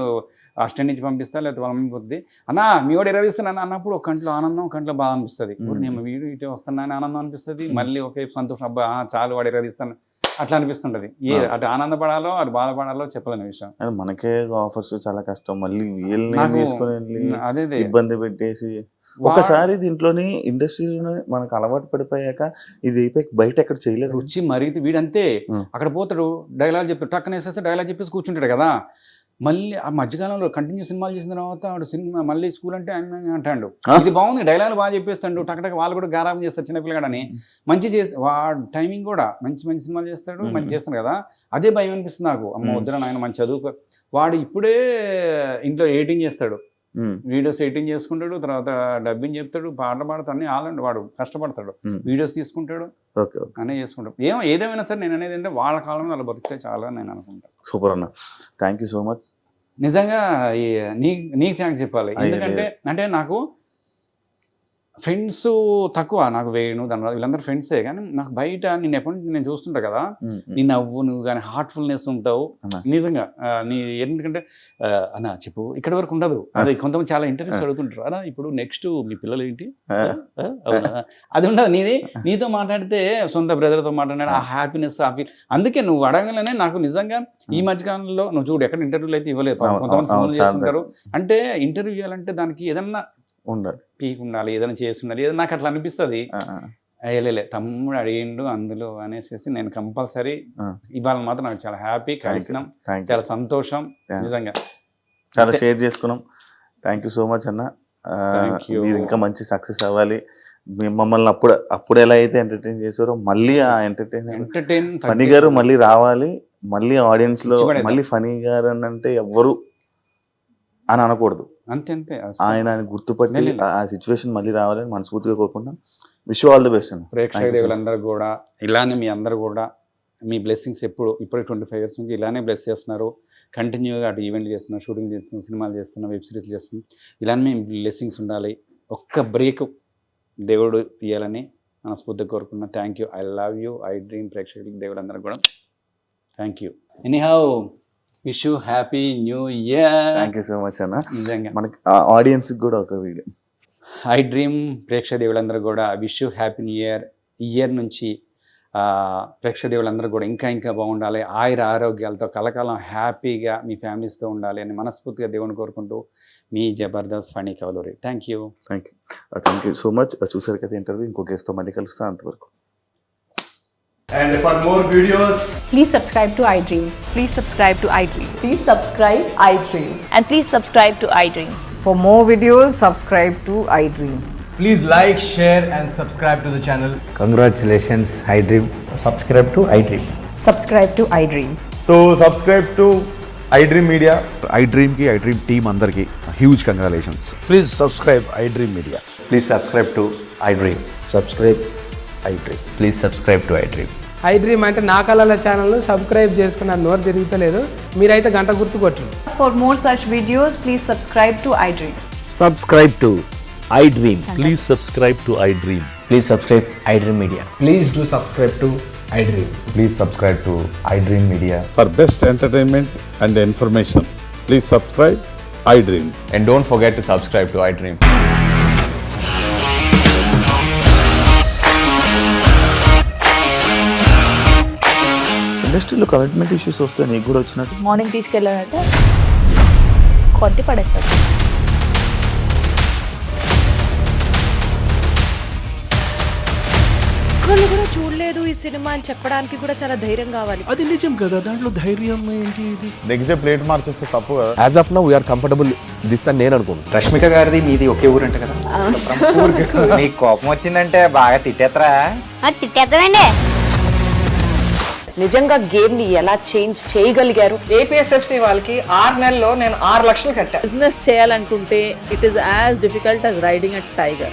అసిస్టెంట్ నుంచి పంపిస్తా లేకపోతే వాళ్ళ మమ్మీ పోతుంది, అన్నా మీ వాడు ఇరదీస్తాను అన్నప్పుడు ఒక కంట్లో ఆనందం, కంట్లో బాధ అనిపిస్తుంది. నేను వీడు ఇటు వస్తున్నాను ఆనందం అనిపిస్తుంది, మళ్ళీ ఒకవైపు సంతోషం, అబ్బా చాలు వాడు ఇరదీస్తాను అట్లా అనిపిస్తుంటది. అటు ఆనందపడాలో అటు బాధపడాలో చెప్పలేని విషయం. మనకే ఆఫర్స్ చాలా కష్టం, మళ్ళీ అదే ఇబ్బంది పెట్టేసి ఒకసారి దీంట్లోని ఇండస్ట్రీలో మనకు అలవాటు పడిపోయాక ఇది బయట ఎక్కడ చేయలేదు. రుచి మరిగితే వీడంతే అక్కడ పోతాడు, డైలాగ్ చెప్పి టక్కన వేసేస్తే డైలాగ్ చెప్పేసి కూర్చుంటాడు కదా. మళ్ళీ ఆ మధ్యకాలంలో కంటిన్యూ సినిమాలు చేసిన తర్వాత వాడు సినిమా మళ్ళీ స్కూల్ అంటే అంటాడు, ఇది బాగుంది డైలాగ్ బాగా చెప్పేస్తాడు, టక్ వాళ్ళు కూడా గారాబం చేస్తారు చిన్నపిల్లగాడని. మంచి చేసి వాడు టైమింగ్ కూడా మంచి మంచి సినిమాలు చేస్తాడు, మంచి చేస్తాడు కదా. అదే భయం అనిపిస్తుంది నాకు, అమ్మ వద్దురా నాయన మంచి చదువుకో. వాడు ఇప్పుడే ఇంట్లో ఎడిటింగ్ చేస్తాడు, వీడియోస్ ఎడిటింగ్ చేసుకుంటాడు, తర్వాత డబ్బింగ్ చెప్తాడు, పాటలు పాడతాడు, అన్ని ఆల్రెడీ వాడు కష్టపడతాడు, వీడియోస్ తీసుకుంటాడు, అనే చేసుకుంటాడు. ఏదేమైనా సరే నేను అనేది అంటే వాళ్ళ కాలంలో వాళ్ళు బతికితే చాలా నేను అనుకుంటాను. సూపర్ అన్న, థ్యాంక్ యూ సో మచ్. నిజంగా నీకు థ్యాంక్స్ చెప్పాలి. ఎందుకంటే అంటే నాకు ఫ్రెండ్స్ తక్కువ, నాకు వేణు దాని వీళ్ళందరూ ఫ్రెండ్సే, కానీ నాకు బయట నేను ఎప్పటి నుంచి నేను చూస్తుంటా కదా, నీ నవ్వు నువ్వు కానీ హార్ట్ఫుల్నెస్ ఉంటావు నిజంగా. నీ ఎందుకంటే అన్న చెప్పు ఇక్కడ వరకు ఉండదు. అదే కొంతమంది చాలా ఇంటర్వ్యూస్ అడుగుతుంటారు, అలా ఇప్పుడు నెక్స్ట్ మీ పిల్లలు ఏంటి అది ఉండదు. నీతో మాట్లాడితే సొంత బ్రదర్తో మాట్లాడినాడు ఆ హ్యాపీనెస్ ఆ ఫీల్. అందుకే నువ్వు అడగగానే నాకు నిజంగా ఈ మధ్యకాలంలో నువ్వు చూడు ఎక్కడ ఇంటర్వ్యూలు అయితే ఇవ్వలేదు, కొంతమంది ఫోన్ చేస్తుంటారు. అంటే ఇంటర్వ్యూ చేయాలంటే దానికి ఏదన్నా ఉండాలి, పీక్ ఉండాలి, ఏదైనా చేసి ఉండాలి, ఏదైనా నాకు అట్లా అనిపిస్తుంది. వెళ్ళలే తమ్ముడు అడిగిండు అందులో అనేసి నేను కంపల్సరీ ఇవాళ మాత్రం నాకు చాలా హ్యాపీ, కలిసినాం, చాలా సంతోషం, నిజంగా చాలా షేర్ చేసుకున్నాం. థ్యాంక్ యూ సో మచ్ అన్న. మీరు ఇంకా మంచి సక్సెస్ అవ్వాలి. మమ్మల్ని అప్పుడు ఎలా అయితే ఎంటర్టైన్ చేసారో మళ్ళీ ఆ ఎంటర్టైన్ ఫనీ గారు మళ్ళీ రావాలి, మళ్ళీ ఆడియన్స్ లో మళ్ళీ ఫనీ గారు అని అంటే ఎవ్వరు అని అనకూడదు, అంతే అంతే. ఆయన గుర్తుపట్టి ఆ సిచ్యువేషన్ మళ్ళీ రావాలని మనస్ఫూర్తిగా కోరుకుంటాం. Wish you all the best. ప్రేక్షక దేవులందరూ కూడా ఇలానే మీ అందరూ కూడా మీ బ్లెస్సింగ్స్ ఇప్పుడు 25 years నుంచి ఇలానే బ్లెస్ చేస్తున్నారు. కంటిన్యూగా అటు ఈవెంట్లు చేస్తున్నారు, షూటింగ్ చేస్తున్నారు, సినిమాలు చేస్తున్నారు, వెబ్ సిరీస్ చేస్తున్నాం. ఇలానే మీ బ్లెస్సింగ్స్ ఉండాలి. ఒక్క బ్రేక్ దేవుడు ఇవ్వాలని మనస్ఫూర్తిగా కోరుకున్నా. Thank you, I love you, I dream. ప్రేక్షకులకి దేవులందరూ కూడా thank you. Anyhow wish you happy new year. Thank you so much అన్న. నిజంగా మనకి ఆడియన్స్ కూడా ఒక వీడియో. ఐ డ్రీమ్ ప్రేక్షక దేవులందరూ కూడా wish you happy new year. Year నుంచి ప్రేక్షక దేవులందరూ కూడా ఇంకా ఇంకా బాగుండాలి, ఆయుర ఆరోగ్యాలతో కలకాలం హ్యాపీగా మీ ఫ్యామిలీస్తో ఉండాలి అని మనస్ఫూర్తిగా దేవుని కోరుకుంటూ మీ Jabardasth Phani Kavaluri. Thank you so much. చూసారు కదా ఇంటర్వ్యూ, ఇంకో గెస్ట్తో మళ్ళీ కలుస్తాను. అంతవరకు. And for more videos, please subscribe to iDream. Please subscribe to iDream. Please subscribe iDream. And please subscribe to iDream. For more videos, subscribe to iDream. please like, share and subscribe to the channel. Congratulations, iDream. Subscribe to iDream. Subscribe to iDream. So subscribe to iDream Media. iDream ki iDream team andarki huge congratulations. Please subscribe iDream Media. Please subscribe to iDream. Subscribe iDream. Please subscribe to iDream. iDream అంటే నా కళల channel subscribe చేసుకున్న నోరు తిరుగుతలేదు, మీరైతే గంట గుర్తు కొట్టండి. For more such videos, please subscribe to iDream. Subscribe to iDream. Please subscribe to iDream. Please subscribe iDream Media. Please do subscribe to iDream. Please subscribe to iDream Media. For best entertainment and information, please subscribe iDream. And don't forget to subscribe to iDream. ఇండస్ట్రీలో commitment issues వస్తే నీకు కూడా వచ్చినట్టు morning తీసుకెళ్ళాడంటే కొట్టి పడేశాడు. ఒక్కళ్ళు కూడా చూడలేదు ఈ సినిమా అని చెప్పడానికి కూడా చాలా ధైర్యం కావాలి. అది నిజం కదా, దాంట్లో ధైర్యం ఏంటి ఇది? నెక్స్ట్ డే ప్లేట్ మార్చేస్తే తప్పు కదా. As of now we are comfortable this అని నేను అనుకుంటున్నాను. రష్మిక గారిది మీది ఒకే ఊరు అంట కదా. నీకు కోపం వచ్చిందంటే బాగా తిట్టేత్తరా? తిట్టేద్దామండి. నిజంగా గేమ్ ని ఎలా చేంజ్ చేయగలిగారు? ఏపీఎస్ఎఫ్సి వాళ్ళకి 6 నెలల్లో నేను 6 లక్షలు కట్టా. బిజినెస్ చేయాలనుకుంటే it is as difficult as riding a tiger.